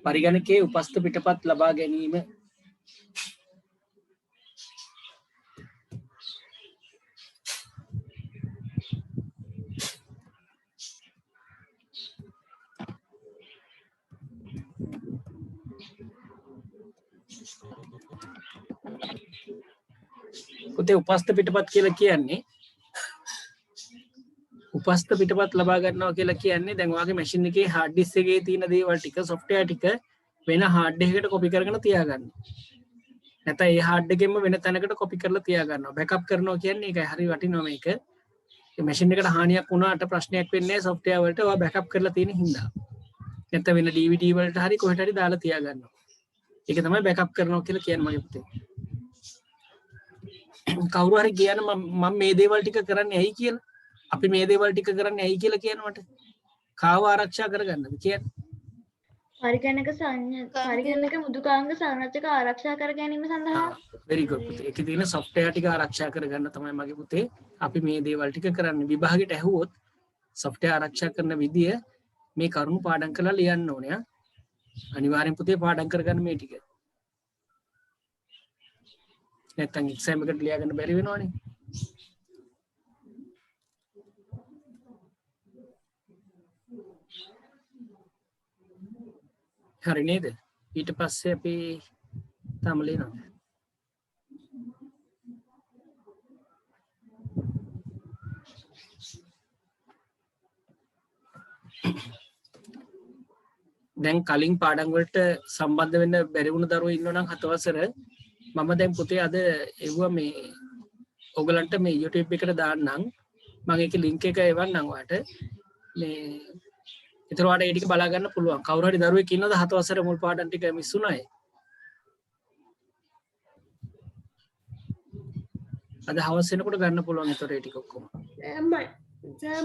පරිගණකයේ උපස්ථ පිටපත් ලබා ගැනීම. පුතේ උපස්ථ පිටපත් කියලා කියන්නේ උපස්ථ පිටපත් ලබා ගන්නවා කියලා කියන්නේ දැන් ඔයාගේ මැෂින් එකේ hard disk එකේ තියෙන දේවල් ටික software ටික වෙන hard disk එකට copy කරගෙන තියාගන්න. නැත්නම් ඒ hard එකෙන්ම වෙන තැනකට copy කරලා තියා ගන්නවා. backup කරනවා කියන්නේ ඒකයි හරි වටිනවා මේක. මේ machine එකට හානියක් වුණාට ප්‍රශ්නයක් වෙන්නේ නැහැ software වලට ඔයා backup කරලා තියෙන හින්දා. නැත්නම් වෙන DVD වලට හරි කොහෙට හරි දාලා තියා ගන්නවා. ඒක තමයි backup කරනවා කියලා කියන්නේ මගේ පුතේ. කවුරු හරි කියන මම මේ දේවල් ටික කරන්නේ ඇයි කියලා. අපි මේ දේවල් ටික කරන්නේ ඇයි කියලා කියන මට. කාව ආරක්ෂා කරගන්නද කියන්නේ. පරිගණක මෘදුකාංග සංරචක ආරක්ෂා කර ගැනීම සඳහා. very good පුතේ. ඒකේ තියෙන software ටික ආරක්ෂා කරගන්න තමයි මගේ පුතේ අපි මේ දේවල් ටික කරන්නේ. විභාගෙට ඇහුවොත් software ආරක්ෂා කරන විදිය මේ කරුණු පාඩම් කරලා ලියන්න ඕනේ. අනිවාර්යෙන් පුතේ පාඩම් කරගන්න මේ ටික. නැත්තම් එක්සෑම් එකට ලියා ගන්න බැරි වෙනවනේ. හරි නේද? ඊට පස්සේ අපි තාම ලියනවා. දැන් කලින් පාඩම් වලට සම්බන්ධ වෙන්න බැරි වුණ දරුවෝ ඉන්නෝ නම් 7 වසර මම දැන් පුතේ අද එවුවා මේ ඔයගලන්ට මේ YouTube එකට දාන්නම් මම ඒකේ link එක එවන්නම් ඔයාලට මේ ඒතර ඔයාලට ඒ ටික බලා ගන්න පුළුවන් කවුරු හරි දරුවෙක් ඉන්නවද 7 වසර මුල් පාඩම් ටික මිස් වුණායි අද හවස වෙනකොට ගන්න පුළුවන් ඒතර ඒ ටික ඔක්කොම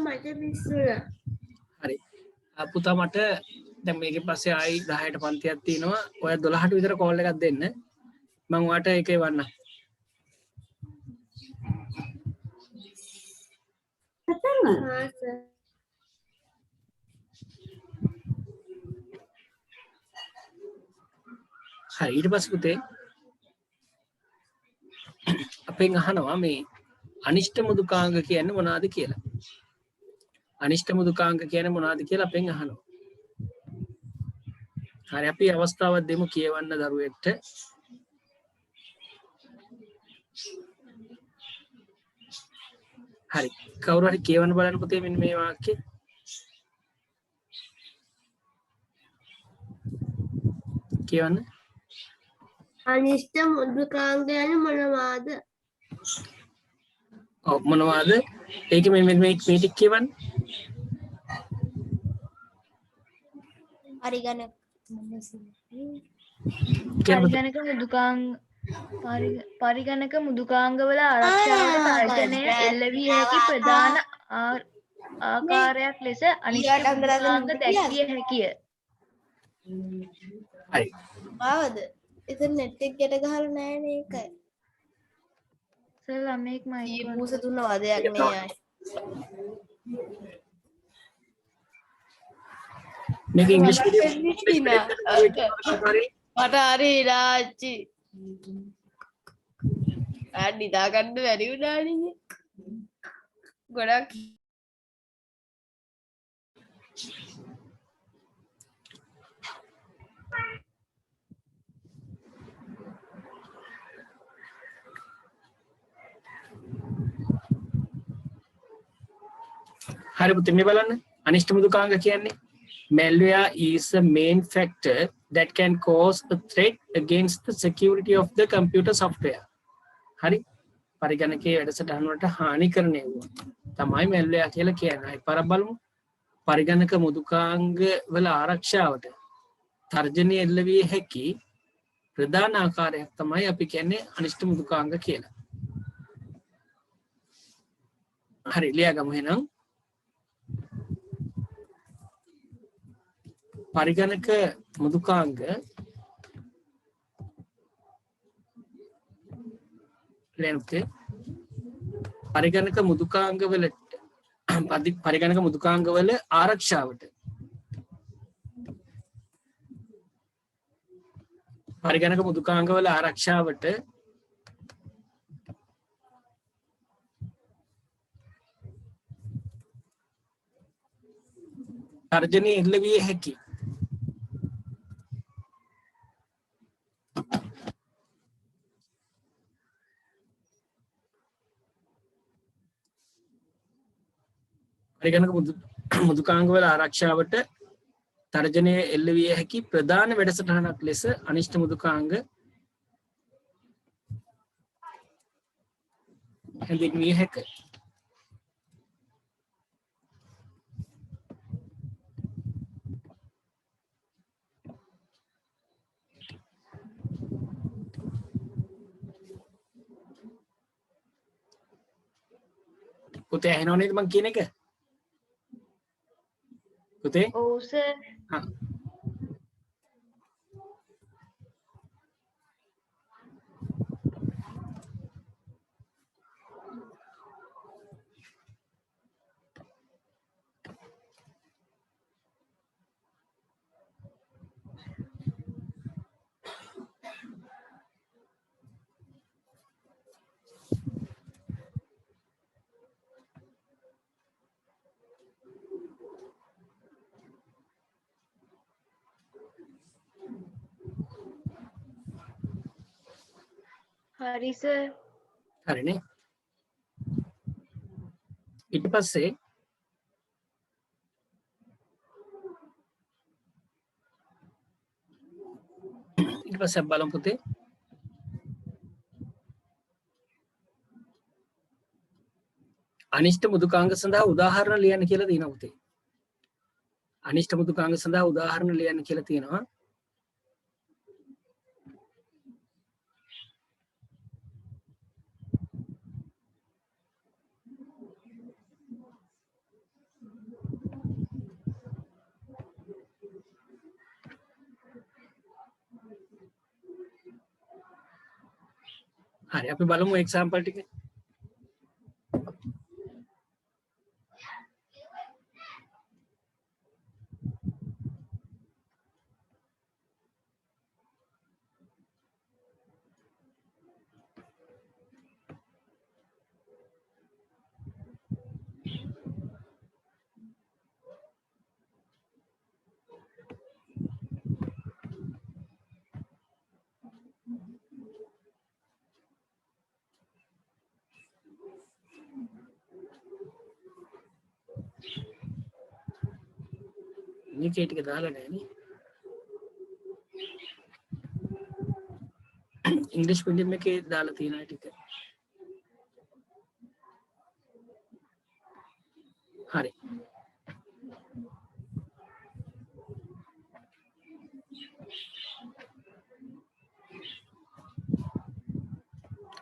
මට මිස් වුණා හරි පුතා මට දැන් මේකෙන් පස්සේ ආයි 10ට පන්තියක් තියෙනවා ඔයා 12ට විතර කෝල් එකක් දෙන්න මම ඔයාලට ඒක එවන්නම් හරි ඊට පස්සේ පුතේ අපෙන් අහනවා මේ අනිෂ්ඨ මෘදුකාංග කියන්නේ මොනවද කියලා අනිෂ්ඨ මෘදුකාංග කියන්නේ මොනවද කියලා අපෙන් අහනවා හරි අපි අවස්ථාවක් දෙමු කියවන්න දරුවෙක්ට හරි කවුරු හරි කියවන්න බලන්න පුතේ මෙන්න මේ වාක්‍යය කියවන්න අනිෂ්ඨ මෘදුකාංග කියන්නේ මොනවාද? ඔව් මොනවාද? ඒක මේ ටික කියවන්න. පරිගණක මෘදුකාංගවල ආරක්ෂාවට තර්ජනය එල්ල විය හැකි ප්‍රධාන ආකාරයක් ලෙස අනිෂ්ඨ මෘදුකාංග දැක්විය හැකිය. හරි. ආවද? ඉතින් net එක ගැට ගහලා නැහැ නේ ඒකයි. සර් ළමෙක් මයික් ඊ පූස දුන්න වදයක් මේ ආයි. මේක ඉංග්‍රීසි මට හරි ඉරාච්චි. නිදා ගන්න බැරි වුණානේ. ගොඩක් හරි පුතේ මේ බලන්න අනිෂ්ඨ මෘදුකාංග කියන්නේ malware is a main factor that can cause a threat against the security of the computer software හරි පරිගණකයේ වැඩසටහන වලට හානි කරන ඒවා තමයි malware කියලා කියන්නේ. අයි පාරක් බලමු. පරිගණක මෘදුකාංග වල ආරක්ෂාවට තර්ජනය එල්ල විය හැකි ප්‍රධාන ආකාරයක් තමයි අපි කියන්නේ අනිෂ්ඨ මෘදුකාංග කියලා. හරි ලියාගමු එහෙනම්. පරිගණක මෘදුකාංග ලෙන්තේ පරිගණක මෘදුකාංග වලට පරිගණක මෘදුකාංග වල ආරක්ෂාවට පරිගණක මෘදුකාංග වල ආරක්ෂාවට තර්ජනය එල්ල විය හැකි පරිගණක මෘදුකාංග වල ආරක්ෂාවට තර්ජනය එල්ල විය හැකි ප්‍රධාන වැඩසටහනක් ලෙස අනිෂ්ඨ මෘදුකාංග හැඳින්විය හැක. පුතේ ඇහෙනව නේද මං කියන එක? පුතේ? ඔව් සර්. හා. හරි සර්. හරිනේ. ඊට පස්සේ බලමු පුතේ. අනිෂ්ට මෘදුකාංග සඳහා උදාහරණ ලියන්න කියලා තියෙනවා පුතේ. අනිෂ්ට මෘදුකාංග සඳහා උදාහරණ ලියන්න කියලා තියෙනවා. හරි අපි බලමු එක්සැම්පල් ටික. මේකේ ටික දාලා නැහැ නේ. ඉංග්‍රීසි මීඩියම් එකේ දාලා තියෙන ටික. හරි.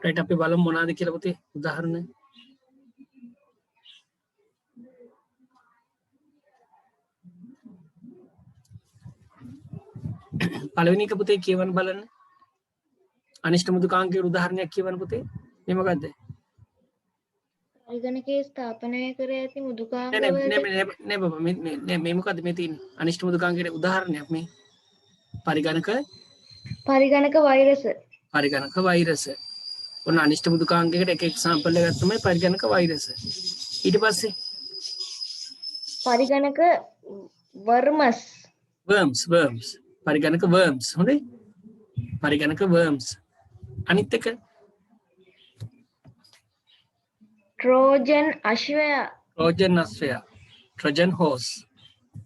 රයිට් අපි බලමු මොනවද කියලා පුතේ උදාහරණ. පළවෙනි එක පුතේ කියවන්න බලන්න. අනිෂ්ට මෘදුකාංගයේ උදාහරණයක් කියවන්න පුතේ. මේ මොකද්ද? පරිගණකයේ ස්ථාපනය කර ඇති මෘදුකාංග නෑ බබා මේ මොකද්ද මේ තියෙන්නේ? අනිෂ්ට මෘදුකාංගයේ උදාහරණයක් මේ. පරිගණක වෛරස. පරිගණක වෛරස. ඔන්න අනිෂ්ට මෘදුකාංගයකට එක එක්සැම්පල් එකක් තමයි පරිගණක වෛරස. ඊට පස්සේ පරිගණක worms පරිගණක worms හොඳයි. පරිගණක worms. අනිත් එක ට්‍රෝජන් අශ්වයා. Trojan horse.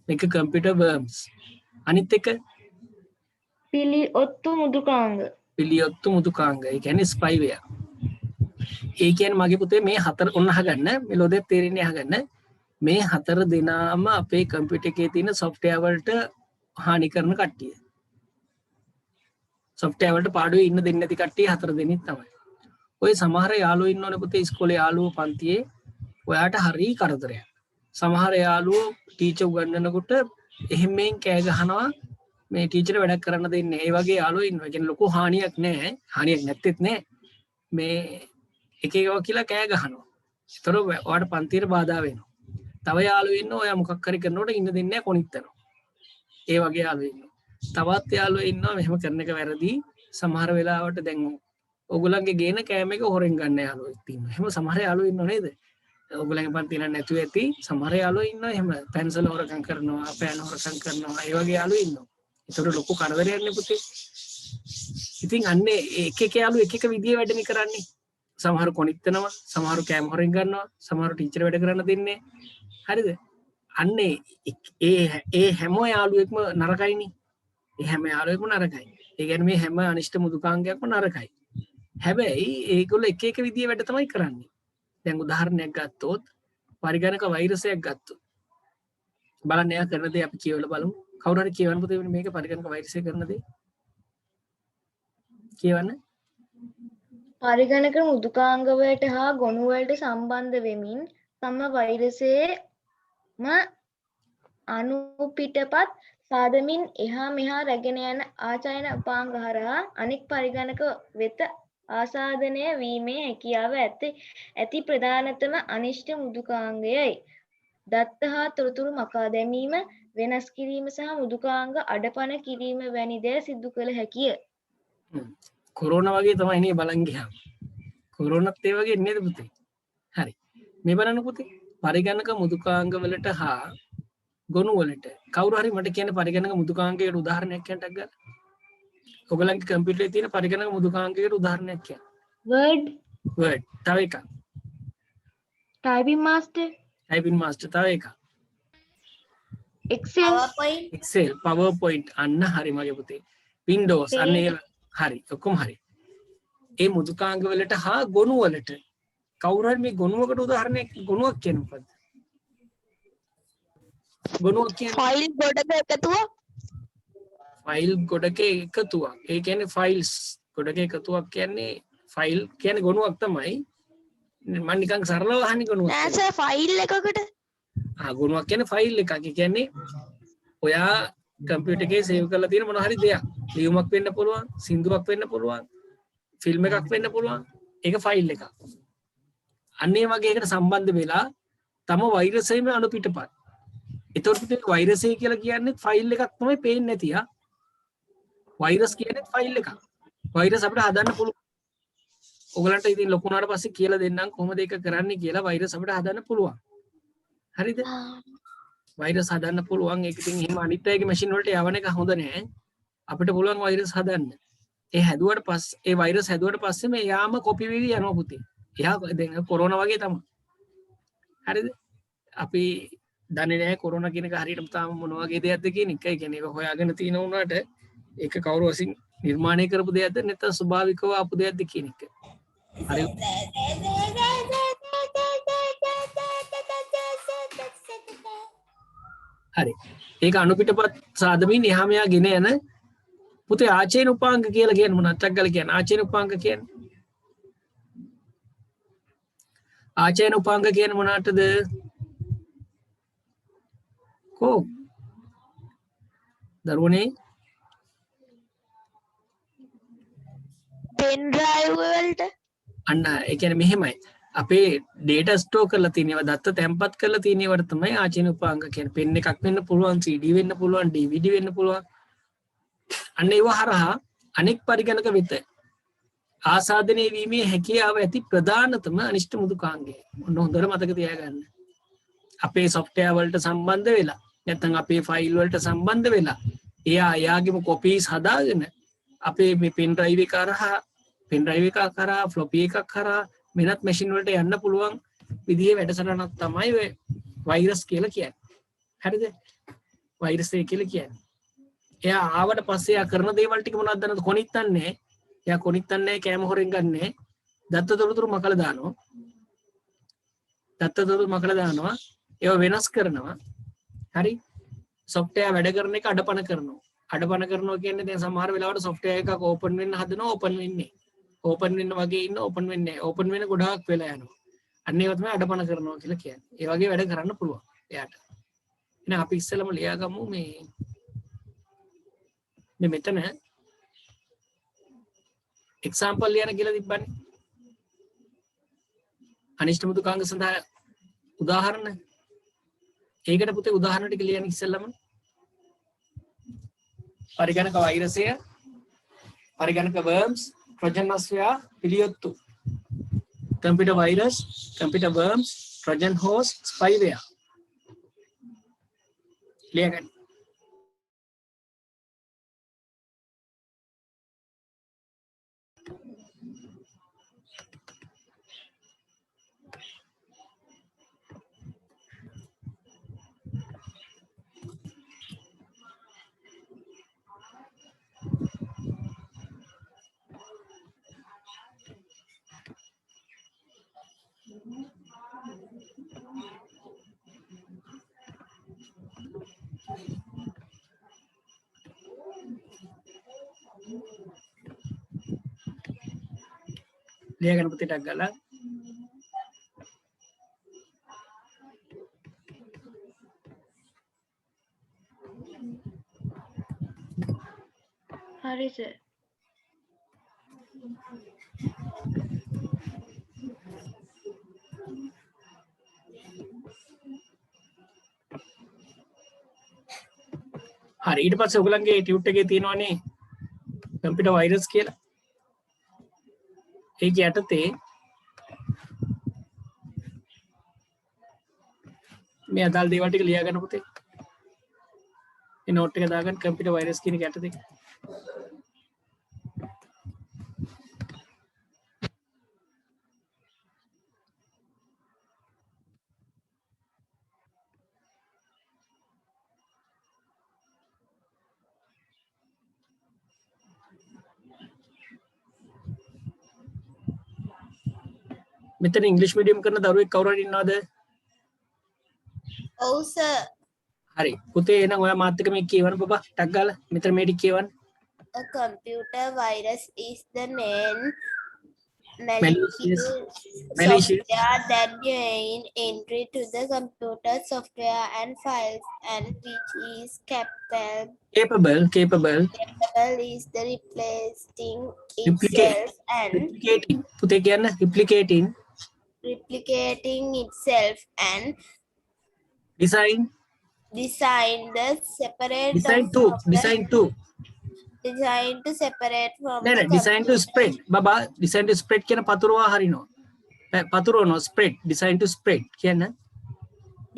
මේක computer worms. අනිත් එක පිලිඔත්තු මෘදුකාංග. ඒ කියන්නේ ස්පයිවෙයා. ඒ කියන්නේ මගේ පුතේ මේ හතර ඔන්න අහගන්න මේ ලෝදේ තේරෙන්නේ අහගන්න. මේ හතර දෙනාම අපේ කම්පියුටර් එකේ තියෙන software වලට හානි කරන කට්ටිය. software වලට පාඩුවේ ඉන්න දෙන්නේ නැති කට්ටිය හතර දෙනෙක් තමයි. ඔය සමහර යාළුවෝ ඉන්නවනේ පුතේ ඉස්කෝලේ යාළුවෝ පන්තියේ ඔයාට හරි කරදරයක්. සමහර යාළුවෝ ටීචර් උගන්වනකොට එහෙම මෙන් කෑ ගහනවා මේ ටීචර් වැඩක් කරන්න දෙන්නේ. ඒ වගේ යාළුවෝ ඉන්නවා. ඒ කියන්නේ ලොකු හානියක් නැහැ. හානියක් නැත්තේත් නෑ. මේ එක එකව කියලා කෑ ගහනවා. ඒතර ඔයාට පන්තියට බාධා වෙනවා. තව යාළුවෝ ඉන්නවා ඔයා මොකක් හරි කරනකොට ඉන්න දෙන්නේ නැහැ කොනිටනවා. ඒ වගේ යාළුවෝ ඉන්නවා. තවත් යාළුවෝ ඉන්නවා මෙහෙම කරන එක වැරදි. සමහර වෙලාවට දැන් ඔයගොල්ලන්ගේ ගේන කෑම එක හොරෙන් ගන්න යාළුවෝ ඉන්නවා. එහෙම සමහර යාළුවෝ ඉන්නව නේද? ඔයගොල්ලන්ගේ පන්තිල නැතුව ඇති සමහර යාළුවෝ ඉන්නවා එහෙම පැන්සල් හොරකම් කරනවා, පෑන් හොරකම් කරනවා. ඒ වගේ යාළුවෝ ඉන්නවා. ඒතර ලොකු කරදරයක් නේ පුතේ. ඉතින් අන්නේ එක එක යාළුවෝ එක එක විදිහේ වැඩනේ කරන්නේ. සමහර කොනිටනවා, සමහර කෑම හොරෙන් ගන්නවා, සමහර ටීචර් වැඩ කරන්න දෙන්නේ. හරිද? අන්නේ ඒ හැම යාළුවෙක්ම නරකයිනේ. ඒ හැම යාළුවෙක්ම නරකයි. ඒ කියන්නේ මේ හැම අනිෂ්ට මෘදුකාංගයක්ම නරකයි. හැබැයි ඒගොල්ලෝ එක එක විදිහේ වැඩ තමයි කරන්නේ. දැන් උදාහරණයක් ගත්තොත් පරිගණක වෛරසයක් ගත්තොත් බලන්න එයා කරන දේ අපි කියවලා බලමු. කවුරු හරි කියවන්න පුතේ මේක පරිගණක වෛරසය කරන දේ. කියවන්න. පරිගණක මෘදුකාංගවලට හා ගොනුවලට සම්බන්ධ වෙමින් තම වෛරසයේම අණුපිටපත් සාදමින් එහා මෙහා රැගෙන යන ආචයන උපාංග හරහා අනෙක් පරිගණක වෙත ආසාදනය වීමේ හැකියාව ඇති ප්‍රධානතම අනිෂ්ට මෘදුකාංගයයි. දත්ත හා තොරතුරු මකා දැමීම, වෙනස් කිරීම සහ මෘදුකාංග අඩපණ කිරීම වැනි දෑ සිදු කළ හැකිය. කොරෝනා වගේ තමයි නේ බලන් ගියාම. කොරෝනාත් ඒ වගේ නේද පුතේ? හරි. මේ බලන්න පුතේ. පරිගණක මෘදුකාංග වලට හා ගොනු වලට කවුරු හරි මට කියන්න පරිගණක මෘදුකාංගයකට උදාහරණයක් කියන්නක් ගන්න. ඔයගලන්ගේ කම්පියුටරේ තියෙන පරිගණක මෘදුකාංගයකට උදාහරණයක් කියන්න. Word, තව එකක්. typing master, typing master තව එකක්. Excel, Excel, PowerPoint අන්න හරි මගේ පුතේ. Windows අන්න ඒ හරි. ඔක්කොම හරි. ඒ මෘදුකාංග වලට හා ගොනු වලට කවුරු හරි මේ ගොනුවකට උදාහරණයක් ගොනුවක් කියන්න මොකද්ද? ගොනුවක් කියන්නේ ෆයිල් ගොඩක එකතුවක්. ෆයිල් ගොඩක එකතුවක්. ඒ කියන්නේ ෆයිල්ස් ගොඩක එකතුවක් කියන්නේ ෆයිල් කියන්නේ ගොනුවක් තමයි. මම නිකන් සරලව අහන්නේ ගොනුවක්. නෑ සර් ෆයිල් එකකට. ගොනුවක් කියන්නේ ෆයිල් එකක්. ඒ කියන්නේ ඔයා කම්පියුටර් එකේ සේව් කරලා තියෙන මොන හරි දෙයක්. ලියුමක් වෙන්න පුළුවන්, සින්දුවක් වෙන්න පුළුවන්, ෆිල්ම් එකක් වෙන්න පුළුවන්. ඒක ෆයිල් එකක්. අන්න ඒ වගේ එකට සම්බන්ධ වෙලා තම වෛරසයේම අණුපිටපත්. ඒතකොට පුතේ වෛරසය කියලා කියන්නේ ෆයිල් එකක් තමයි පේන්නේ නැති ආ. වෛරස් කියන්නේ ෆයිල් එකක්. වෛරස් අපිට හදන්න පුළුවන්. ඔයගලන්ට ඉතින් ලොකු වුණාට පස්සේ කියලා දෙන්නම් කොහොමද ඒක කරන්නේ කියලා වෛරස් අපිට හදන්න පුළුවන්. හරිද? වෛරස් හදන්න පුළුවන්. ඒක ඉතින් එහෙම අනිත් අයගේ මැෂින් වලට යවන එක හොඳ නෑ. අපිට පුළුවන් වෛරස් හදන්න. ඒ හැදුවට පස්සේ ඒ වෛරස් හැදුවට පස්සේ මේ යාම කොපි වෙවි යනවා පුතේ. එයා දැන් කොරෝනා වගේ තමයි. හරිද? අපි දන්නේ නැහැ කොරෝනා කියන එක හරියටම තාම මොන වගේ දෙයක්ද කියන එක. ඒ කියන්නේ ඒක හොයාගෙන තියෙන උනාට ඒක කවුරු විසින් නිර්මාණය කරපු දෙයක්ද නැත්නම් ස්වභාවිකව ආපු දෙයක්ද කියන එක. හරි. හරි. ඒක අණුපිටපත් සාදමින් එහා මෙහා ගෙන යන පුතේ ආචේන උපාංග කියලා කියන්නේ මොනවද? ටග්ගල කියන්නේ ආචේන උපාංග කියන්නේ. ආචේන උපාංග කියන්නේ මොනවටද? කෝ දරුවනේ පෙන් ඩ්‍රයිව් වලට අන්න ඒ කියන්නේ මෙහෙමයි. අපේ ඩේටා ස්ටෝර් කරලා තියෙනවා දත්ත තැම්පත් කරලා තියෙනවට තමයි ආචේන උපාංග කියන්නේ. පෙන් එකක් වෙන්න පුළුවන්, CD වෙන්න පුළුවන්, DVD වෙන්න පුළුවන්. අන්න ඒව හරහා අනෙක් පරිගණක වෙත ආසාදනය වීමේ හැකියාව ඇති ප්‍රධානතම අනිෂ්ට මෘදුකාංගය. ඔන්න හොඳට මතක තියාගන්න. අපේ software වලට සම්බන්ධ වෙලා නැත්නම් අපේ ෆයිල් වලට සම්බන්ධ වෙලා එයාගේම කොපීස් හදාගෙන අපේ මේ පෙන් ඩ්‍රයිව් එක කරා ෆ්ලොපි එකක් කරා වෙනත් මැෂින් වලට යන්න පුළුවන් විදිහේ වැඩසටහනක් තමයි ඔය වෛරස් කියලා කියන්නේ. හරිද? වෛරස් එක කියලා කියන්නේ. එයා ආවට පස්සේ එයා කරන දේවල් ටික මොනවද දන්නවද? කොනිත්තන්නේ. එයා කොනිත්තන්නේ කැම හොරෙන් ගන්නෑ. දත්ත තොරතුරු මකලා දානවා. ඒව වෙනස් කරනවා. හරි? software වැඩ කරන එක අඩපණ කරනවා. අඩපණ කරනවා කියන්නේ දැන් සමහර වෙලාවට software එකක් open වෙන්න හදනවා open වෙන්නේ. open වෙන්න වගේ ඉන්න open වෙන්නේ නැහැ. open වෙන ගොඩාක් වෙලා යනවා. අන්න ඒව තමයි අඩපණ කරනවා කියලා කියන්නේ. ඒ වගේ වැඩ කරන්න පුළුවන් එයාට. එහෙනම් අපි ඉස්සෙල්ලාම ලියාගමු මේ මෙතන example ලියන කියලා තිබ්බනේ. අනිෂ්ට මෘදුකාංග සඳහා උදාහරණ. ඒකට පුතේ උදාහරණ ටික ලියන්න ඉස්සෙල්ලාම පරිගණක වෛරසය, පරිගණක worms, trojan sphere, පිළියොත්තු. computer virus, computer worms, trojan horse, spyware. ලියගන්න. ලියාගන්න පුතේ ටක් ගාලා. හරි සර්. හරි ඊට පස්සේ ඔයගලන්ගේ ටියුට් එකේ තියෙනවානේ කම්පියුටර් වෛරස් කියලා. ඒක යටතේ මේ අදාළ දේවල් ටික ලියා ගන්න පුතේ. මේ නෝට් එක දාගන්න කම්පියුටර් වෛරස් කියන එක යටතේ. මෙතන ඉංග්‍රීසි මීඩියම් කරන දරුවෙක් කවුරු හරි ඉන්නවද? ඔව් සර්. හරි පුතේ එහෙනම් ඔයා මාත් එක්ක මේක කියවන්න බබා ටක් ගාලා මෙතන මේ ටික කියවන්න. A computer virus is the main Malicious. software that gain entry to the computer software and files and which is capable is the replacing itself and replicating පුතේ කියන්න replicating itself and design to separate from නෑ the design to spread බබා design to spread කියන පතුරවා හරිනවා පතුරවනවා spread design to spread කියන්න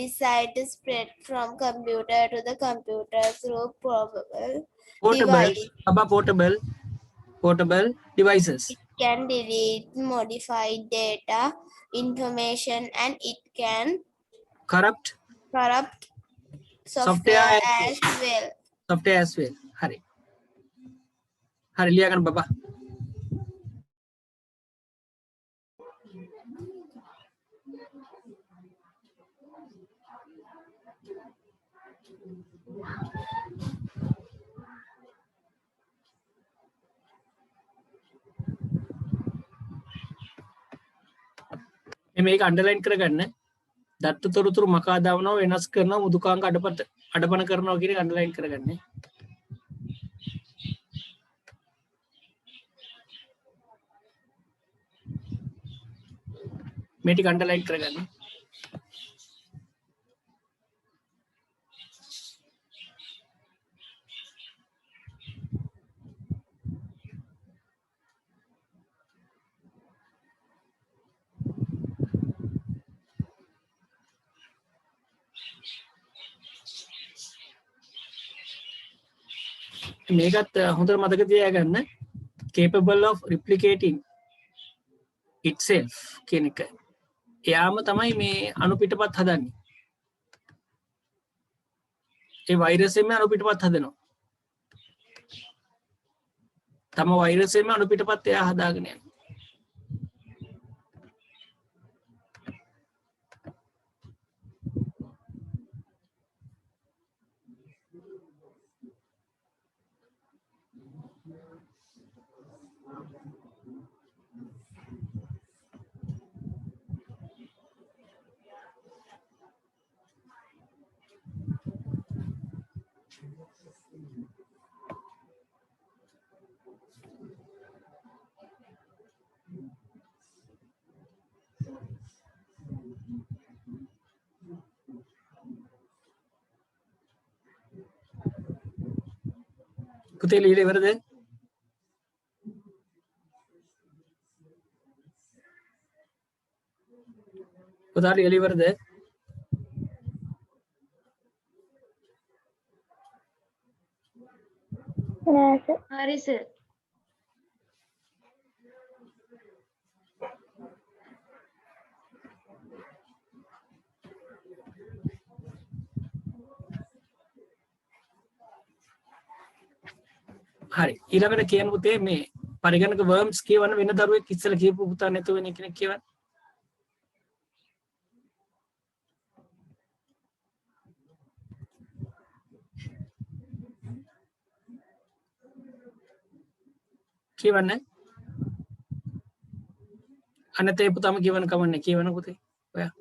decide to spread from computer to the computer through portable devices. It can delete modified data information and it can corrupt software as well. hari liya kan baba මේක underline කරගන්න දත්ත තොරතුරු මකා දාවනවා වෙනස් කරනවා මුදුකාංග අඩපන කරනවා කියන එක අන්ඩර්ලයින් කරගන්න මේ ටික අන්ඩර්ලයින් කරගන්න මේකත් හොඳට මතක තියාගන්න capable of replicating itself කියන එක. එයාම තමයි මේ අණු පිටපත් හදන්නේ. ඒ වෛරස් එකෙන් අණු පිටපත් හදනවා. තම වෛරස් එකෙන් අණු පිටපත් එයා හදාගෙන යනවා. පුතේ ලියලා ඉවරද? පුතා ලියලා ඉවරද? හරි සර්. හරි ඊළඟට කියන්න පුතේ මේ පරිගණක worms කියවන වෙන දරුවෙක් ඉස්සෙල්ලා කියපු පුතා නැතුව වෙන කෙනෙක් කියවන්න කියවන්න අනතේ පුතම කියවන කමන්නේ කියවන පුතේ ඔයා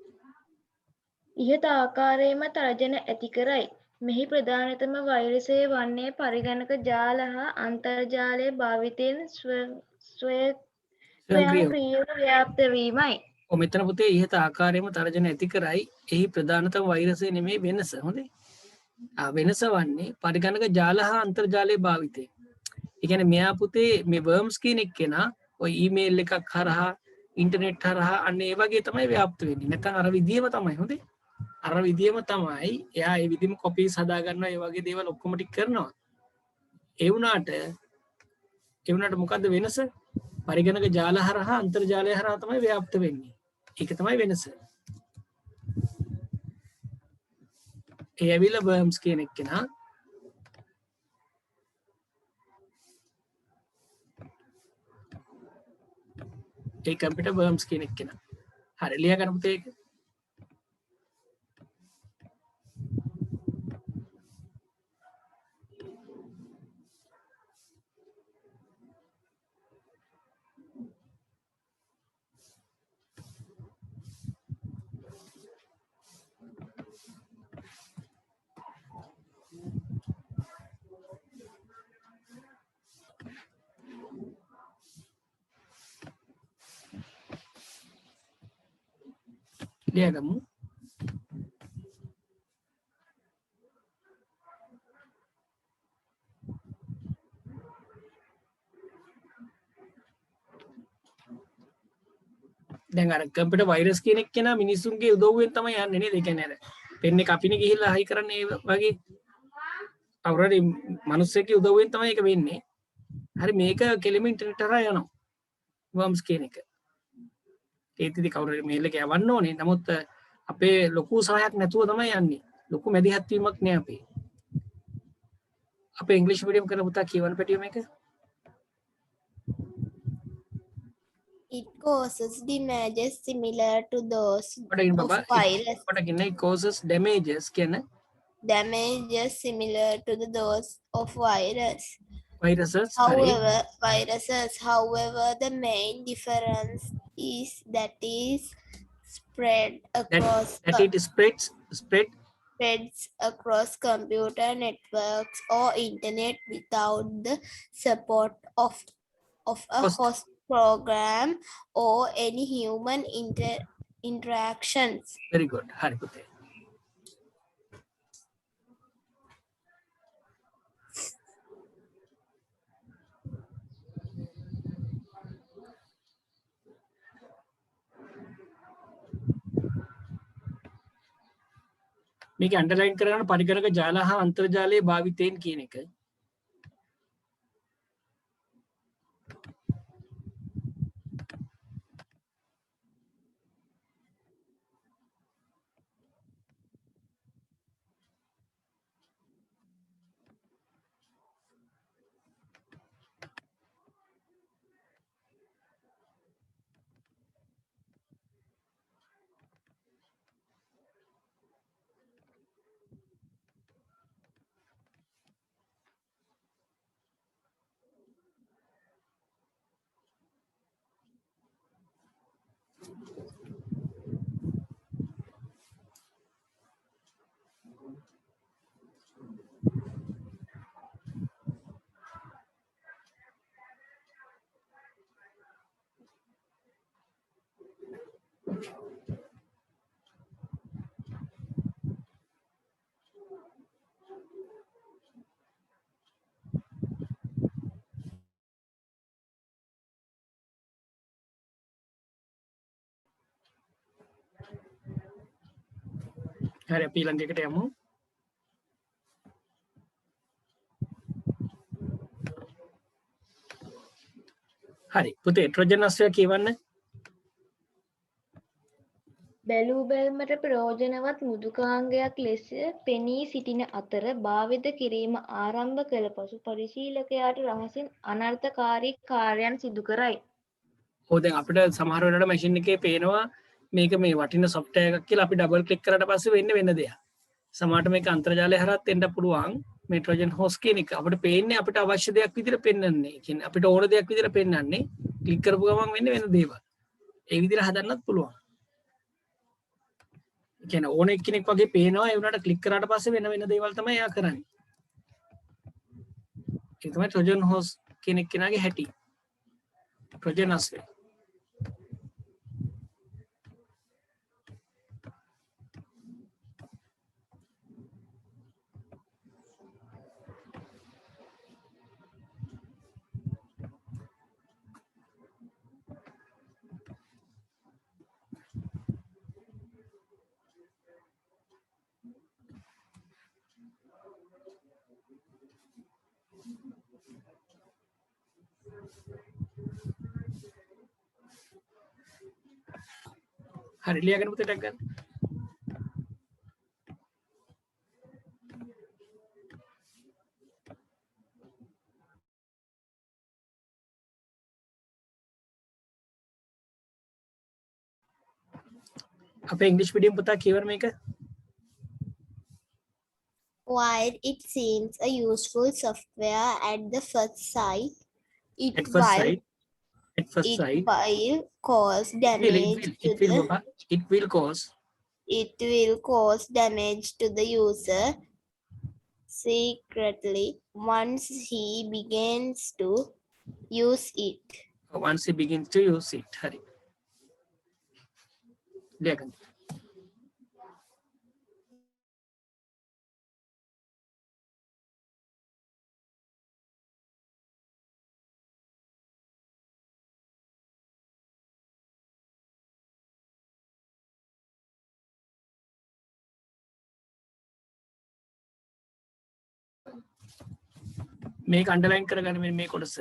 ඉහත ආකාරයෙන්ම තර්ජන ඇති කරයි. මෙහි ප්‍රධානතම වෛරසය වන්නේ පරිගණක ජාල හා අන්තර්ජාලය භාවිතයෙන් ස්වයංක්‍රීයව ව්‍යාප්ත වීමයි. මෙතන පුතේ ඉහත ආකාරයෙන්ම තර්ජන ඇති කරයි. එහි ප්‍රධානතම වෛරසය නෙමෙයි වෙනස. හොඳේ. වෙනස වන්නේ පරිගණක ජාල හා අන්තර්ජාලය භාවිතයෙන්. ඒ කියන්නේ මෙයා පුතේ මේ වර්ම්ස් කියන එක්කෙනා ඔය ඊමේල් එකක් හරහා ඉන්ටර්නෙට් හරහා අන්න ඒ වගේ තමයි ව්‍යාප්ත වෙන්නේ. නැත්නම් අර විදියම තමයි. හොඳේ. අර විදියම තමයි එයා ඒ විදිහම කොපීස් හදා ගන්නවා ඒ වගේ දේවල් ඔක්කොම ටික කරනවා. ඒ වුණාට මොකද්ද වෙනස? පරිගණක ජාල හරහා අන්තර්ජාලය හරහා තමයි ව්‍යාප්ත වෙන්නේ. ඒක තමයි වෙනස. ඒ ඇවිල්ලා වර්ම්ස් කියන එක්කෙනා ඒ කම්පියුටර් වර්ම්ස් කියන එක්කෙනා. හරි ලියා ගන්න පුතේ ඒක. ලියාගමු. දැන් අර කම්පියුටර් වෛරස් කියන එක කෙනා මිනිස්සුන්ගේ උදව්වෙන් තමයි යන්නේ නේද? ඒ කියන්නේ අර පෙන් එක අපිනේ ගිහිල්ලා හයි කරන්නේ ඒ වගේ අවුරුදු මිනිස්සෙක්ගේ උදව්වෙන් තමයි ඒක වෙන්නේ. හරි මේක කෙලිම ඉන්ටර්නෙට් හරහා යනවා. වර්ම්ස් කියන එක. ඒතිදි කවුරු මේල් එක යවන්න ඕනේ. නමුත් අපේ ලොකු සහයක් නැතුව තමයි යන්නේ. ලොකු මැදිහත් වීමක් නෑ අපේ. අපේ ඉංග්‍රීසි මීඩියම් කරන පුතා කියවන පැටිය මේක. It causes damages similar to those පොඩකින් of බබා virus. පොඩකින් it causes damages කියන Damages similar to those of virus. viruses හරි. However, the main difference is that is spread across that it spreads across computer networks or internet without the support of a host program or any human interactions. very good. හරි පුතේ. මේක underline කරගන්න පරිගණක ජාල හා අන්තර්ජාලයේ භාවිතයෙන් කියන එක. හරි අපි ඊළඟ එකට යමු. හරි පුතේ ට්‍රොජනස්ය කියවන්න. බැලූ බැල්මට ප්‍රයෝජනවත් මෘදුකාංගයක් ලෙස පෙනී සිටින අතර භාවිත කිරීම ආරම්භ කළ පසු පරිශීලකයාට රහසින් අනර්ථකාරී කාර්යයන් සිදු කරයි. ඕ දැන් අපිට සමහර වෙලාවට මැෂින් එකේ පේනවා මේක මේ වටින සොෆ්ට්වෙයාර් එකක් කියලා අපි ඩබල් ක්ලික් කරලා පස්සේ වෙන්නේ වෙන දෙයක්. සමහරට මේක අන්තර්ජාලය හරහාත් එන්න පුළුවන්. මේ ට්‍රොජන් හොස් කියන එක අපිට පේන්නේ අපිට අවශ්‍ය දෙයක් විදිහට පෙන්වන්නේ. කියන්නේ අපිට ඕන දෙයක් විදිහට පෙන්වන්නේ. ක්ලික් කරපු ගමන් වෙන්නේ වෙන දේවල්. ඒ විදිහට හදන්නත් පුළුවන්. කියන්නේ ඕන එක්කෙනෙක් වගේ පේනවා ඒ වුණාට ක්ලික් කරාට පස්සේ වෙන වෙන දේවල් තමයි එයා කරන්නේ. ඒක තමයි ට්‍රොජන් හොස් කියන කෙනාගේ හැටි. ට්‍රොජන් අස්සේ. හරි ලියාගෙන පුතේ ටැග් ගන්න. අපේ ඉංග්‍රීසි මීඩියම් පුතා කියවන මේක. While it seems a useful software at the first sight, it At first will sight. At first sight. will cause damage to It will cause. it will cause damage to the user secretly once he begins to use it. Once he begins to use it. හරි. ලියාගන්න. මේක underline කරගන්න මෙන්න මේ කොටස.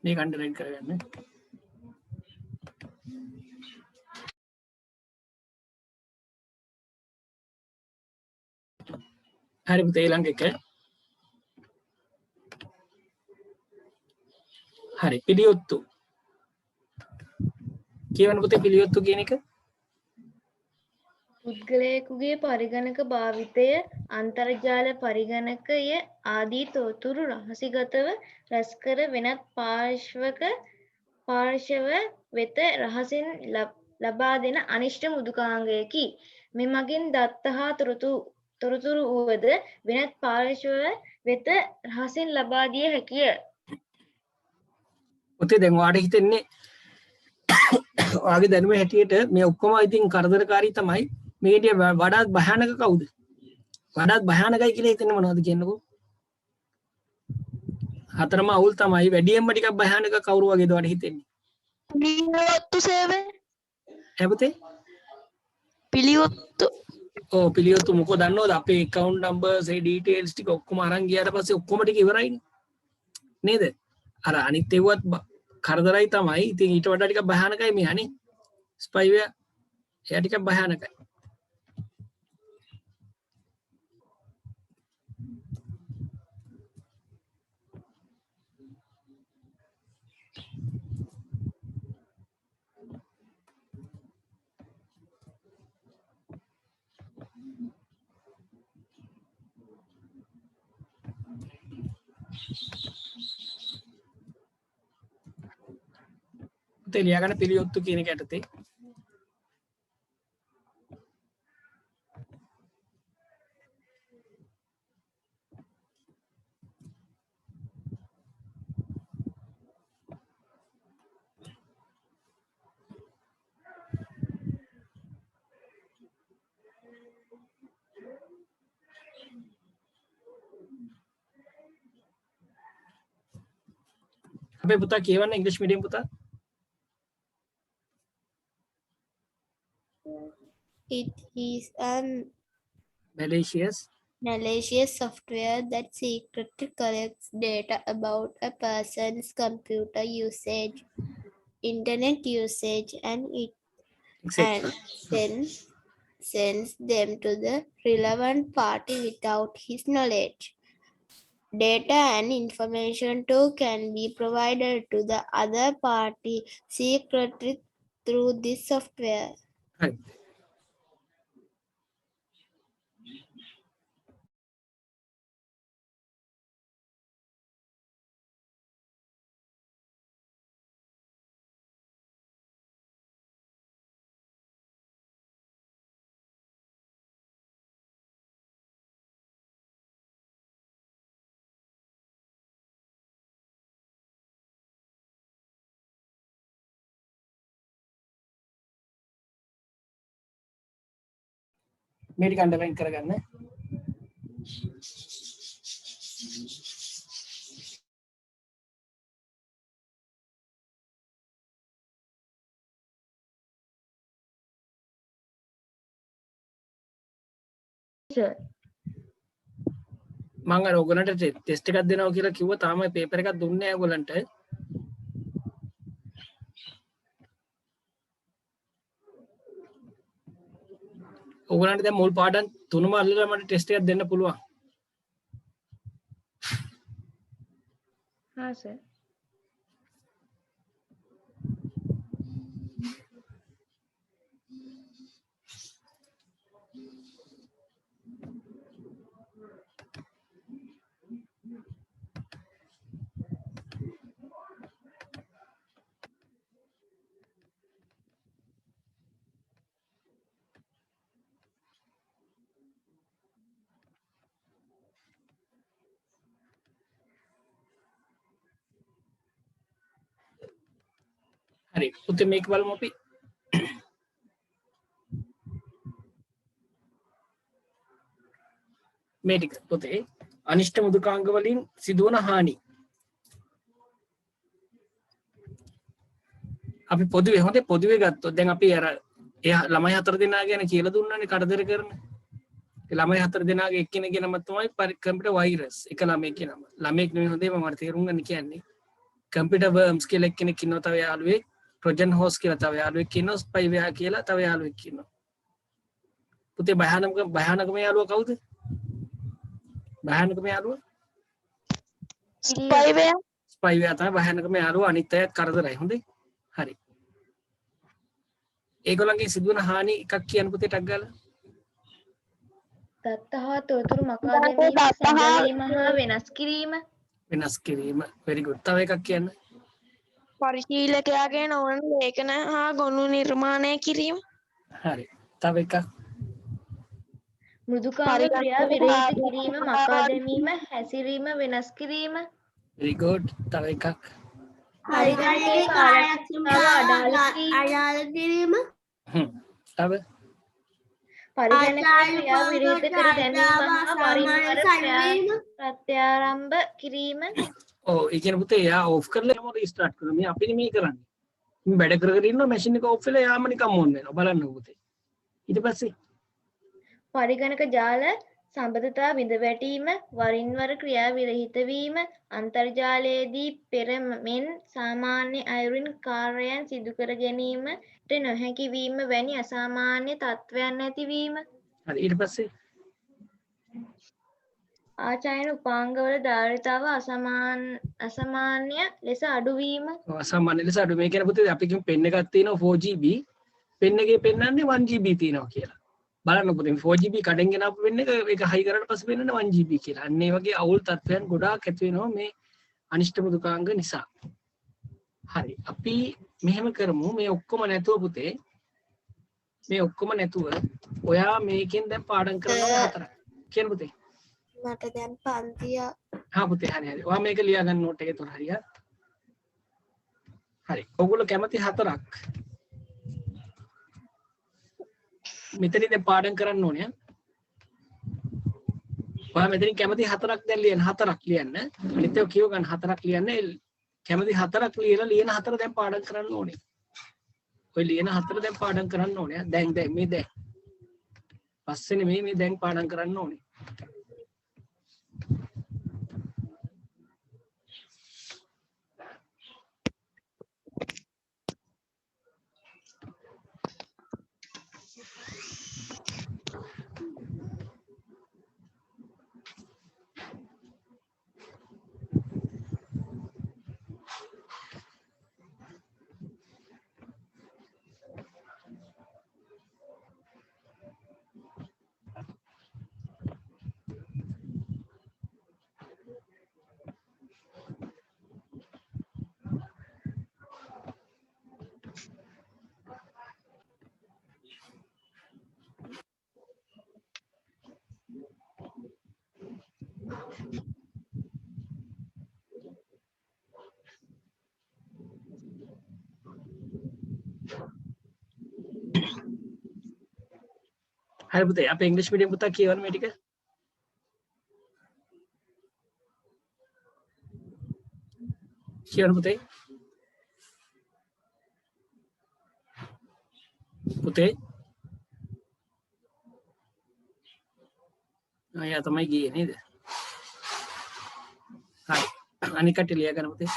මේක underline කරගන්න. හරි පුතේ ඊළඟ එක. හරි පිළියොත්තු. කියවන පුතේ පිළියොත්තු කියන එක. පුද්ගලයෙකුගේ පරිගණක භාවිතය අන්තර්ජාල පරිගණකය ආදී තොරතුරු රහසිගතව රැස්කර වෙනත් පාර්ශව වෙත රහසින් ලබා දෙන අනිෂ්ට මෘදුකාංගයකි. මෙමගින් දත්ත හා තොරතුරු වුවද වෙනත් පාර්ශව වෙත රහසින් ලබා දිය හැකිය. පුතේ දැන් ඔයාලට හිතෙන්නේ ඔයාගේ දැනුම හැටියට මේ ඔක්කොම ඉතින් කරදරකාරී තමයි. මේක වඩාත් භයානක කවුද? වඩාත් භයානකයි කියලා හිතන්නේ මොනවද කියන්නකෝ? හතරම අවුල් තමයි. වැඩියෙන්ම ටිකක් භයානක කවුරු වගේද ඔයාලට හිතෙන්නේ? පිළියොත්තු සේවය. හැබතේ? පිළියොත්තු. ඔව් පිළියොත්තු මොකෝ දන්නවද? අපේ account numbers ඒ details ටික ඔක්කොම අරන් ගියාට පස්සේ ඔක්කොම ටික ඉවරයිනේ. නේද? අර අනිත් ඒවත් කරදරයි තමයි. ඉතින් ඊට වඩා ටිකක් භයානකයි මෙහානේ. ස්පයිවර් එයා ටිකක් භයානකයි. පුතේ ලියාගන්න පිළියොත්තු කියන එක යටතේ. අපේ පුතා කියවන්න ඉංග්‍රීසි මීඩියම් පුතා. It is a malicious software that secretly collects data about a person's computer usage, internet usage, and sends them to the relevant party without his knowledge. Data and information too can be provided to the other party secretly through this software. හරි. මේ ටික underline කරගන්න. sir. මම අර ඔයගලන්ට test එකක් දෙනවා කියලා කිව්වා තාම පේපර් එකක් දුන්නේ නැහැ ඔයගලන්ට. ඔයගලන්ට දැන් මුල් පාඩම් තුනම අල්ලලා මට ටෙස්ට් එකක් දෙන්න පුළුවන්. हाँ सर. හරි. පුතේ මේක බලමු අපි. මේ ටික පුතේ අනිෂ්ට මෘදුකාංග වලින් සිදුවන හානි. අපි පොදුවේ හොඳේ පොදුවේ ගත්තොත් දැන් අපි අර එයා ළමයි හතර දෙනා ගැන කියලා දුන්නානේ කරදර කරන. ඒ ළමයි හතර දෙනාගේ එක්කෙනෙක්ගේ නම තමයි කම්පියුටර් වෛරස්. එක ළමයෙක්ගේ නම. ළමයෙක් නෙවෙයි හොඳේ මම තේරුම් ගන්න කියන්නේ. කම්පියුටර් වර්ම්ස් කියලා එක්කෙනෙක් ඉන්නවා තව යාළුවෙක්. ट्रोजन हॉर्स කියලා තව යාළුවෙක් ඉන්නවා. ස්පයිවෙයා කියලා තව යාළුවෙක් ඉන්නවා. පුතේ භයානකම යාළුවා කවුද? භයානකම යාළුවා? ස්පයිවෙයා තමයි භයානකම යාළුවා. අනිත් අයත් කරදරයි. හොඳේ. හරි. ඒගොල්ලන්ගේ සිදුවන හානි එකක් කියන්න පුතේ ටක් ගාලා. දත්ත හා තොරතුරු මකා දැමීම, සංග්‍රහීම හා වෙනස් කිරීම. වෙනස් කිරීම. very good. තව එකක් කියන්න. පරිශීලකයාගේ නොවන ලේඛන හා ගොනු නිර්මාණය කිරීම. හරි. තව එකක්. මෘදුකාංග ක්‍රියා විරහිත කිරීම, මකා දැමීම, හැසිරීම වෙනස් කිරීම. very good. තව එකක්. පරිගණකයේ කාර්යක්ෂමතාව අඩාල කිරීම. තව පරිගණකයේ ක්‍රියා විරහිත කර දැමීම හා වරින් වර ප්‍රත්‍යාරම්භ කිරීම. ඔව් ඒ කියන්නේ පුතේ එයා ඔෆ් කරලා යම රීස්ටාර්ට් කරනවා. මේ අපි නෙමෙයි කරන්නේ. මේ වැඩ කර කර ඉන්නවා මැෂින් එක ඔෆ් වෙලා යාම නිකම් ඕන් වෙනවා. බලන්න පුතේ. ඊට පස්සේ පරිගණක ජාල සම්බන්ධතා බිඳ වැටීම, වරින් වර ක්‍රියා විරහිත වීම, අන්තර්ජාලයේදී පෙර මෙන් සාමාන්‍ය අයුරින් කාර්යයන් සිදු කර ගැනීමට නොහැකි වීම වැනි අසාමාන්‍ය තත්ත්වයන් ඇතිවීම. හරි ඊට පස්සේ ආචායන උපාංගවල ධාරිතාව අසමාන්‍ය ලෙස අඩුවීම. අසාමාන්‍ය ලෙස අඩු. මේ කියන්නේ පුතේ අපි කියමු පෙන් එකක් තියෙනවා 4GB පෙන් එකේ පෙන්වන්නේ 1GB තියෙනවා කියලා. බලන්න පුතේ 4GB කඩෙන් ගෙන ආපු වෙන්නේ ඒක හයි කරාට පස්සේ වෙන්නේ 1GB කියලා. අන්න ඒ වගේ අවුල් තත්ත්වයන් ගොඩාක් ඇති වෙනවා මේ අනිෂ්ට මෘදුකාංග නිසා. හරි. අපි මෙහෙම කරමු. මේ ඔක්කොම නැතුව පුතේ මේ ඔක්කොම නැතුව ඔයා මේකෙන් දැන් පාඩම් කරනවා හතරක්. කියන පුතේ. මට දැන් පන්තිය හා පුතේ හරි හරි. ඔයා මේක ලියා ගන්න නෝට් එකේ තුන හරියට. හරි. ඔයගොල්ලෝ කැමති හතරක්. මෙතනින් දැන් පාඩම් කරන්න ඕනේ. ඔයා මෙතනින් කැමති හතරක් දැන් ලියන්න. හතරක් ලියන්න. අනිත් ඒවා කියව ගන්න හතරක් ලියන්න. කැමති හතරක් ලියලා ලියන හතර දැන් පාඩම් කරන්න ඕනේ. ඔය ලියන හතර දැන් පාඩම් කරන්න ඕනේ. දැන් මේ දැන්. පස්සේ නෙමෙයි මේ දැන් පාඩම් කරන්න ඕනේ. හරි පුතේ අපේ ඉංග්‍රීසි මීඩියම් පුතා කියවන්න මේ ටික කියවන්න පුතේ පුතේ අයියා තමයි ගියේ නේද හරි අනික කට්ටිය ලියා ගන්න පුතේ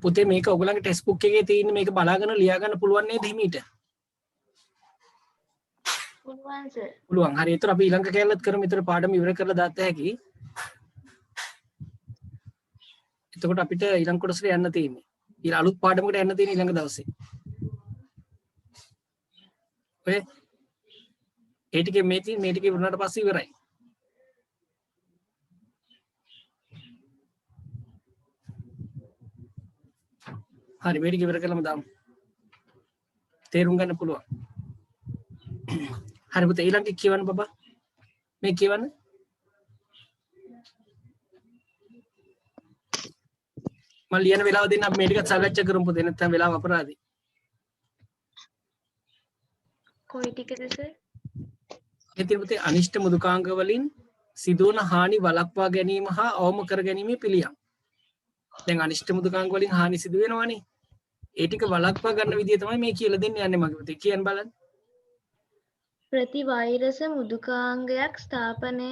පුතේ මේක ඔයගලගේ ටෙක්ස්ට් බුක් එකේ තියෙන මේක බලාගෙන ලියා ගන්න පුළුවන් නේද හිමීට පුළුවන් සර්. පුළුවන් හරි ඒතර අපි ඊළඟ කැලලත් කරමු ඒතර පාඩම ඉවර කරලා දාත හැකි එතකොට අපිට ඊළඟ කොටසට යන්න තියෙන්නේ ඊළ අලුත් පාඩමකට යන්න තියෙන ඊළඟ දවසේ ඔය ඒ ටිකේ මේ ටික ඉවරනට පස්සේ ඉවරයි හරි මේ ටික ඉවර කළාම දාමු තේරුම් ගන්න පුළුවන් හරි පුතේ ඊළඟ කියවන්න බබා මේ කියවන්න මම ලියන වෙලාව දෙන්න අපි මේ ටිකත් සාකච්ඡා කරමු පුතේ නැත්නම් වෙලාව අපරාධයි කොයි ටිකද සර්? ඉතින් පුතේ අනිෂ්ට මෘදුකාංග වලින් සිදුවන හානි වළක්වා ගැනීම හා අවම කර ගැනීමේ පිළියම් දැන් අනිෂ්ට මෘදුකාංග වලින් හානි සිදු වෙනවානේ ඒ ටික වළක්වා ගන්න විදිය තමයි මේ කියලා දෙන්නේ යන්නේ මගේ පුතේ කියන්න බලන්න ප්‍රතිවෛරස මෘදුකාංගයක් ස්ථාපනය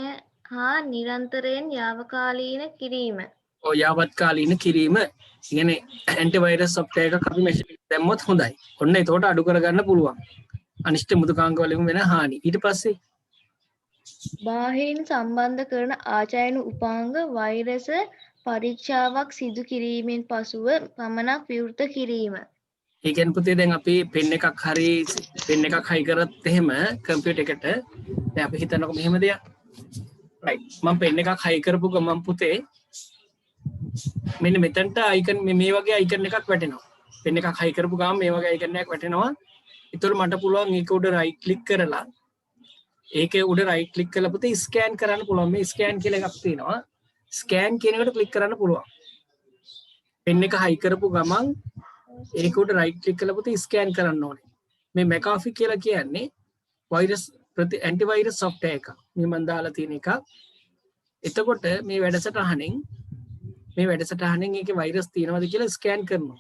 හා නිරන්තරයෙන් යාවකාලීන කිරීම. ඔය යාවත්කාලීන කිරීම කියන්නේ ඇන්ටිවෛරස් සොෆ්ට්වෙයාර් එකක් අපි මෙෂින් එකට දැම්මොත් හොඳයි. ඔන්න ඒකට අඩු කරගන්න පුළුවන්. අනිෂ්ට මෘදුකාංග වලින් වෙන හානි. ඊට පස්සේ බාහිරින් සම්බන්ධ කරන ආචායන උපාංග වෛරස පරීක්ෂාවක් සිදු කිරීමෙන් පසුව පමණක් විවෘත කිරීම. ඒ කියන්නේ පුතේ දැන් අපි පෙන් එකක් හයි කරත් එහෙම කම්පියුටර් එකට දැන් අපි හිතන්නකො මෙහෙම දෙයක්. රයිට් මම පෙන් එකක් හයි කරපු ගමන් පුතේ මෙන්න මෙතනට අයිකන් මේ වගේ අයිකන් එකක් වැටෙනවා. පෙන් එකක් හයි කරපු ගමන් මේ වගේ අයිකන් එකක් වැටෙනවා. ඒතකොට මට පුළුවන් ඒක උඩ රයිට් ක්ලික් කරලා ඒකේ උඩ රයිට් ක්ලික් කරලා පුතේ ස්කෑන් කරන්න පුළුවන්. මේ ස්කෑන් කියලා එකක් තියෙනවා. ස්කෑන් කියන එකට ක්ලික් කරන්න පුළුවන්. පෙන් එක හයි කරපු ගමන් ඒක උඩ රයිට් ක්ලික් කරලා පුතේ ස්කෑන් කරන්න ඕනේ. මේ McAfee කියලා කියන්නේ වෛරස් ඇන්ටිවෛරස් සොෆ්ට්වෙයාර් එකක්. මේ මම දාලා තියෙන එකක්. එතකොට මේ වැඩසටහනෙන් ඒකේ වෛරස් තියෙනවද කියලා ස්කෑන් කරනවා.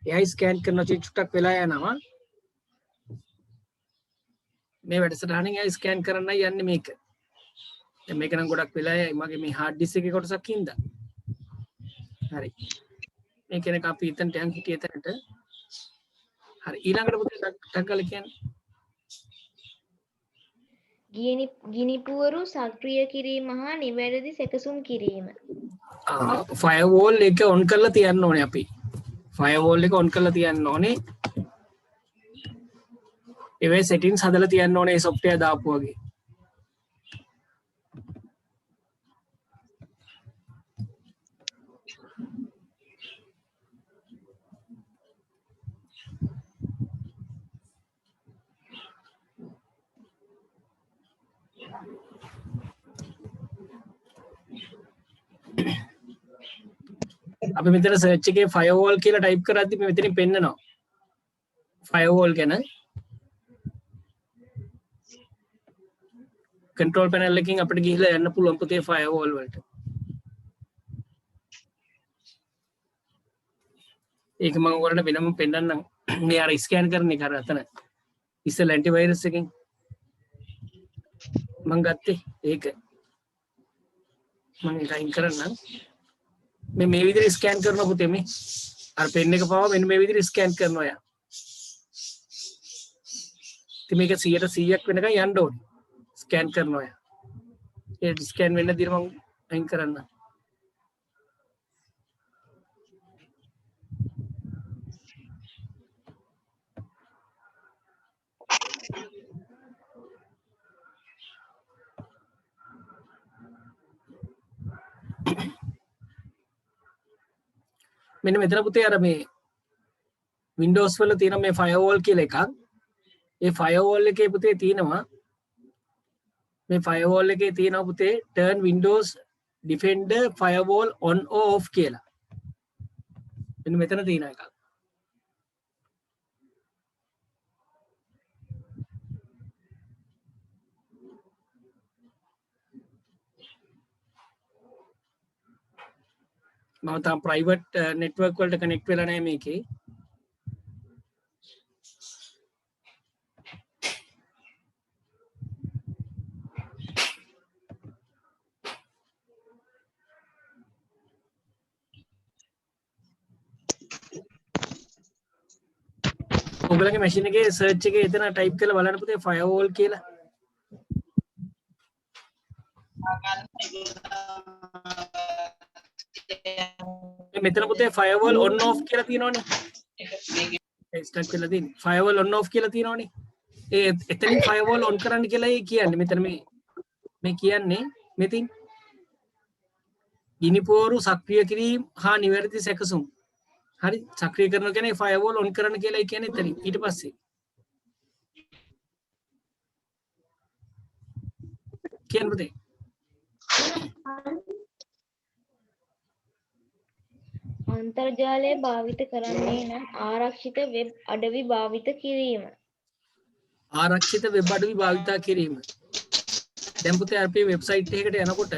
එයා ස්කෑන් කරන චුට්ටක් වෙලා යනවා. මේ වැඩසටහනෙන් එයා ස්කෑන් කරන්නයි යන්නේ මේක. දැන් මේක නම් ගොඩක් වෙලා මගේ මේ hard disk එකේ කොටසක් හින්දා. හරි. මේ කෙනෙක් අපි එතනට යන් හිටියේ එතනට. හරි ඊළඟට පුතේ ටග්ගල කියන්නේ ගිනිපුවරු සක්‍රිය කිරීම හා නිවැරදි සැකසුම් කිරීම. ෆයර්වෝල් එක ඔන් කරලා තියන්න ඕනේ අපි. ෆයර්වෝල් එක ඔන් කරලා තියන්න ඕනේ. ඒවේ සෙටින්ග්ස් හදලා තියන්න ඕනේ සොෆ්ට්වෙයාර් දාපු වගේ. අපි මෙතන සර්ච් එකේ ෆයර්වෝල් කියලා ටයිප් කරද්දි මේ මෙතනින් පෙන්නනවා ෆයර්වෝල් ගැන කන්ට්‍රෝල් පැනල් එකකින් අපිට ගිහිල්ලා යන්න පුළුවන් පුතේ ෆයර්වෝල් වලට ඒක මම ඔයාලට වෙනම පෙන්නන්නම් මේ අර ස්කෑන් කරන එක අර අතන ඉස්සෙල් ඇන්ටිවෛරස් එකෙන් මම ගත්තේ ඒක මම ඒක අයින් කරන්නම් මේ විදිහට ස්කෑන් කරනවා පුතේ මේ අර පෙන් එක පාව මෙන්න මේ විදිහට ස්කෑන් කරනවා යා. ඉතින් මේක 100% වෙනකන් යන්න ඕනේ. ස්කෑන් කරනවා යා. ඒ ස්කෑන් වෙන්න දින මම අයින් කරන්න. මෙන්න මෙතන පුතේ අර මේ Windows වල තියෙන මේ firewall කියලා එකක්. ඒ firewall එකේ පුතේ තියෙනවා මේ firewall එකේ තියෙනවා පුතේ turn Windows Defender firewall on or off කියලා. මෙන්න මෙතන තියෙන එකක්. මම තාම private network වලට connect වෙලා නැහැ මේකේ. ඔයගලගේ මැෂින් එකේ search එකේ එතන type කරලා බලන්න පුතේ firewall කියලා. මෙතන පුතේ firewall on off කියලා තියෙනවනේ. ස්ටාර්ට් කරලා තියෙන්නේ. firewall on off කියලා තියෙනවනේ. ඒ එතනින් firewall on කරන්න කියලා කියන්නේ. මෙතන මේ කියන්නේ මෙතින් ගිනිපෝරු සක්‍රිය කිරීම හා නිවැරදි සැකසුම්. හරි සක්‍රිය කරනවා කියන්නේ firewall on කරන්න කියලා කියන්නේ එතනින්. ඊට පස්සේ කියන්න පුතේ. අන්තර්ජාලය භාවිත කරන්නේ නම් ආරක්ෂිත වෙබ් අඩවි භාවිත කිරීම. ආරක්ෂිත වෙබ් අඩවි භාවිතා කිරීම. දැන් පුතේ අපි වෙබ්සයිට් එකකට යනකොට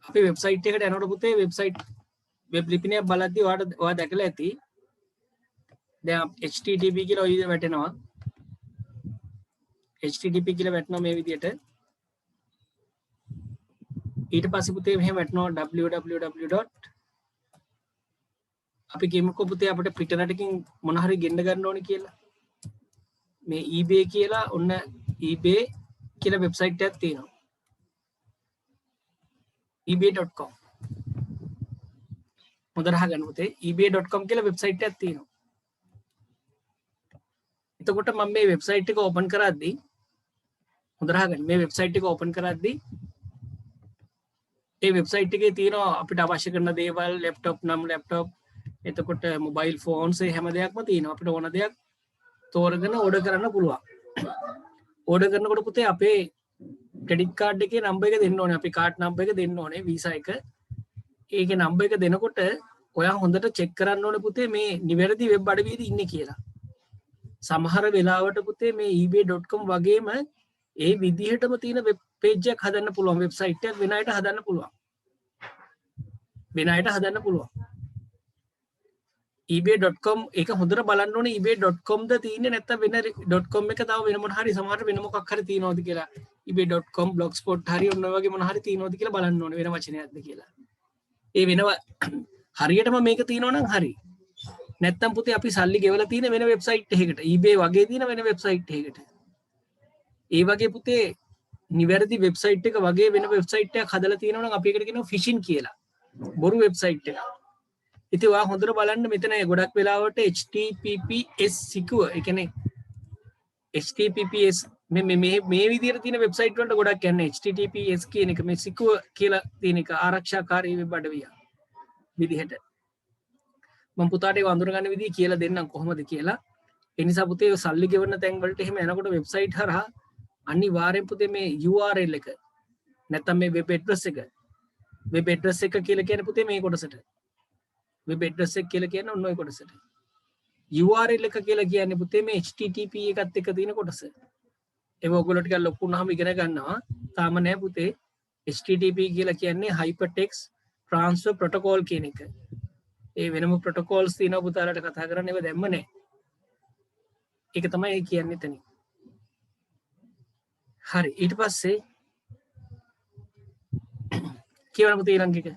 අපි වෙබ්සයිට් එකට යනකොට පුතේ වෙබ්සයිට් වෙබ් ලිපිනයක් බලද්දී ඔයා දැකලා ඇති. දැන් http කියලා ඔය විදිහට වැටෙනවා. http කියලා වැටෙනවා මේ විදිහට. ඊට පස්සේ පුතේ මෙහෙම වැටෙනවා www. අපි කියමුකෝ පුතේ අපිට පිටරටකින් මොන හරි ගෙන්න ගන්න ඕනේ කියලා. මේ eBay කියලා ඔන්න eBay කියලා වෙබ්සයිට් එකක් තියෙනවා. ebay.com. හොඳට අහගන්න පුතේ ebay.com කියලා වෙබ්සයිට් එකක් තියෙනවා. එතකොට මම මේ වෙබ්සයිට් එක ඕපන් කරද්දී හොඳට අහගන්න මේ වෙබ්සයිට් එක ඕපන් කරද්දී ඒ වෙබ්සයිට් එකේ තියෙනවා අපිට අවශ්‍ය කරන දේවල් ලැප්ටොප් නම් ලැප්ටොප් එතකොට මොබයිල් ෆෝන්ස් හැම දෙයක්ම තියෙනවා. අපිට ඕන දෙයක් තෝරගෙන ඕඩර් කරන්න පුළුවන්. ඕඩර් කරනකොට පුතේ අපේ ක්‍රෙඩිට් කාඩ් එකේ නම්බර් එක දෙන්න ඕනේ. අපි කාඩ් නම්බර් එක දෙන්න ඕනේ වීසා එක. ඒකේ නම්බර් එක දෙනකොට ඔයා හොඳට චෙක් කරන්න ඕනේ පුතේ මේ නිවැරදි වෙබ් අඩවියේද ඉන්නේ කියලා. සමහර වෙලාවට පුතේ මේ ebay.com වගේම ඒ විදිහටම තියෙන වෙබ් පේජ් එකක් හදන්න පුළුවන්. වෙබ්සයිට් එකක් වෙන අයට හදන්න පුළුවන්. වෙන අයට හදන්න පුළුවන්. ebay.com ඒක හොඳට බලන්න ඕනේ ebay.com ද තියෙන්නේ නැත්නම් වෙන .com එක තව වෙන මොන හරි සමහරට වෙන මොකක් හරි තියෙනවද කියලා. ebay.com blogspot හරි ඔන්න වගේ මොන හරි තියෙනවද කියලා බලන්න ඕනේ වෙන වචනයක්ද කියලා. ඒ වෙනව හරියටම මේක තියෙනවා නම් හරි. නැත්තම් පුතේ අපි සල්ලි ගෙවලා තියෙන වෙන වෙබ්සයිට් එකකට eBay වගේ තියෙන වෙන වෙබ්සයිට් එකකට. ඒ වගේ පුතේ නිවැරදි වෙබ්සයිට් එක වගේ වෙන වෙබ්සයිට් එකක් හදලා තියෙනවා නම් අපි ඒකට කියනවා ෆිෂින් කියලා. බොරු වෙබ්සයිට් එකක්. ඉතින් ඔයා හොඳට බලන්න මෙතන ගොඩක් වෙලාවට https secure ඒ කියන්නේ https මේ විදිහට තියෙන වෙබ්සයිට් වලට ගොඩක් යන්නේ https කියන එක මේ secure කියලා තියෙන එක ආරක්ෂාකාරී වෙබ් අඩවිය විදිහට. මම පුතාට ඒක අඳුර ගන්න විදිහ කියලා දෙන්නම් කොහොමද කියලා. ඒ නිසා පුතේ සල්ලි ගෙවන්න තැන් වලට එහෙම යනකොට වෙබ්සයිට් හරහා අනිවාර්යෙන් පුතේ මේ URL එක නැත්නම් මේ වෙබ් ඇඩ්‍රස් එක කියලා කියන්නේ පුතේ මේ කොටසට. වෙබ් ඇඩ්‍රස් එක කියලා කියන්නේ ඔන්න ඔය කොටසට. URL එක කියලා කියන්නේ පුතේ මේ http එකත් එක්ක තියෙන කොටස. ඒක ඔයගොල්ලෝ ටිකක් ලොකු වුණාම ඉගෙන ගන්නවා. තාම නෑ පුතේ. http කියලා කියන්නේ hypertext transfer protocol කියන එක. ඒ වෙනම protocols තියෙනවා පුතාලට කතා කරන්න ඒව දැම්ම නෑ. ඒක තමයි කියන්නේ එතනින්. හරි ඊට පස්සේ කියවන පුතේ ඊළඟ එක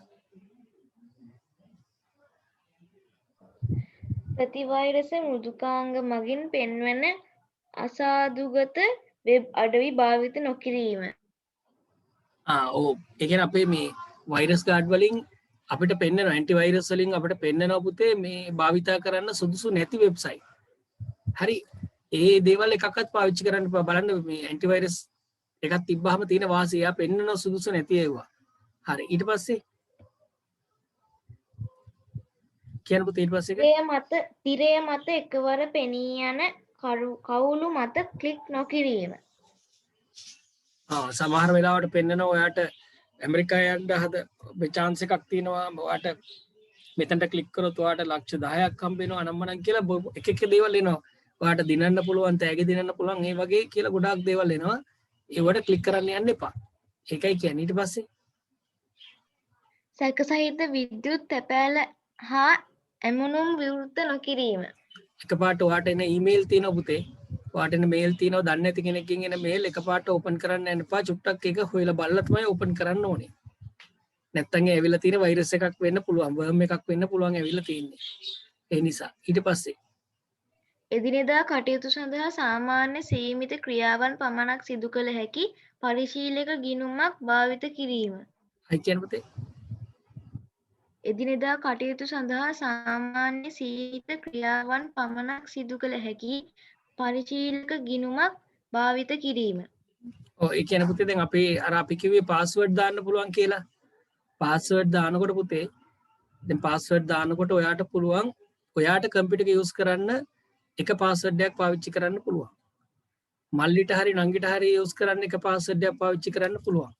ප්‍රතිවෛරස මෘදුකාංග මගින් පෙන්වන අසාධුගත වෙබ් අඩවි භාවිත නොකිරීම. ඔව් ඒ කියන්නේ අපේ මේ වෛරස් ගාඩ් වලින් අපිට පෙන්වන ඇන්ටි වෛරස් වලින් අපිට පෙන්වනවා පුතේ මේ භාවිතා කරන්න සුදුසු නැති වෙබ්සයිට්. හරි ඒ දේවල් එකක්වත් පාවිච්චි කරන්න එපා. බලන්න මේ ඇන්ටිවයිරස් එකක් තිබ්බහම තියෙන වාසිය එයා පෙන්වන සුදුසු නැති ඒවා. හරි. ඊට පස්සේ කියන්න පුතේ ඊට පස්සේ තිරය මත එකවර පෙනී යන කවුළු මත ක්ලික් නොකිරීම. සමහර වෙලාවට පෙන්වන ඔයාට ඇමරිකාවේ යන්න හද chance එකක් තියෙනවා. ඔයාට මෙතනට ක්ලික් කරොත් ඔයාට ලක්ෂ 10ක් හම්බ වෙනවා අනම්මනම් කියලා එක එක දේවල් එනවා. ඔයාට දිනන්න පුළුවන්, තෑගි දිනන්න පුළුවන්, ඒ වගේ කියලා ගොඩාක් දේවල් එනවා. ඒවට ක්ලික් කරන්න යන්න එපා. ඒකයි කියන්නේ. ඊට පස්සේ සැකසහිත විද්‍යුත් තැපෑල හා ඇමුණුම් විවෘත නොකිරීම. එකපාරට ඔයාට එන ඊමේල් තියෙනවා පුතේ. ඔයාට එන මේල් තියෙනවා. දන්නේ නැති කෙනෙක්ගෙන් එන මේල් එකපාරට ඕපන් කරන්න යන්න එපා. චුට්ටක් ඒක හොයලා බලලා තමයි ඕපන් කරන්න ඕනේ. නැත්තම් ඇවිල්ලා තියෙන වෛරස් එකක් වෙන්න පුළුවන්, වර්ම් එකක් වෙන්න පුළුවන් ඇවිල්ලා තියෙන්නේ. ඒ නිසා ඊට පස්සේ එදිනෙදා කටයුතු සඳහා සාමාන්‍ය සීමිත ක්‍රියාවන් පමණක් සිදු කළ හැකි පරිශීලක ගිණුමක් භාවිත කිරීම. අයි කියන පුතේ. එදිනෙදා කටයුතු සඳහා සාමාන්‍ය සීමිත ක්‍රියාවන් පමණක් සිදු කළ හැකි පරිශීලක ගිණුමක් භාවිත කිරීම. ඔව් ඒ කියන පුතේ දැන් අපි කිව්වේ පාස්වර්ඩ් දාන්න පුළුවන් කියලා. පාස්වර්ඩ් දානකොට පුතේ දැන් පාස්වර්ඩ් දානකොට ඔයාට පුළුවන් ඔයාට කම්පියුටර් එක යූස් කරන්න එක පාස්වර්ඩ් එකක් පාවිච්චි කරන්න පුළුවන්. මල්ලිට හරි නංගිට හරි යූස් කරන්න එක පාස්වර්ඩ් එකක් පාවිච්චි කරන්න පුළුවන්.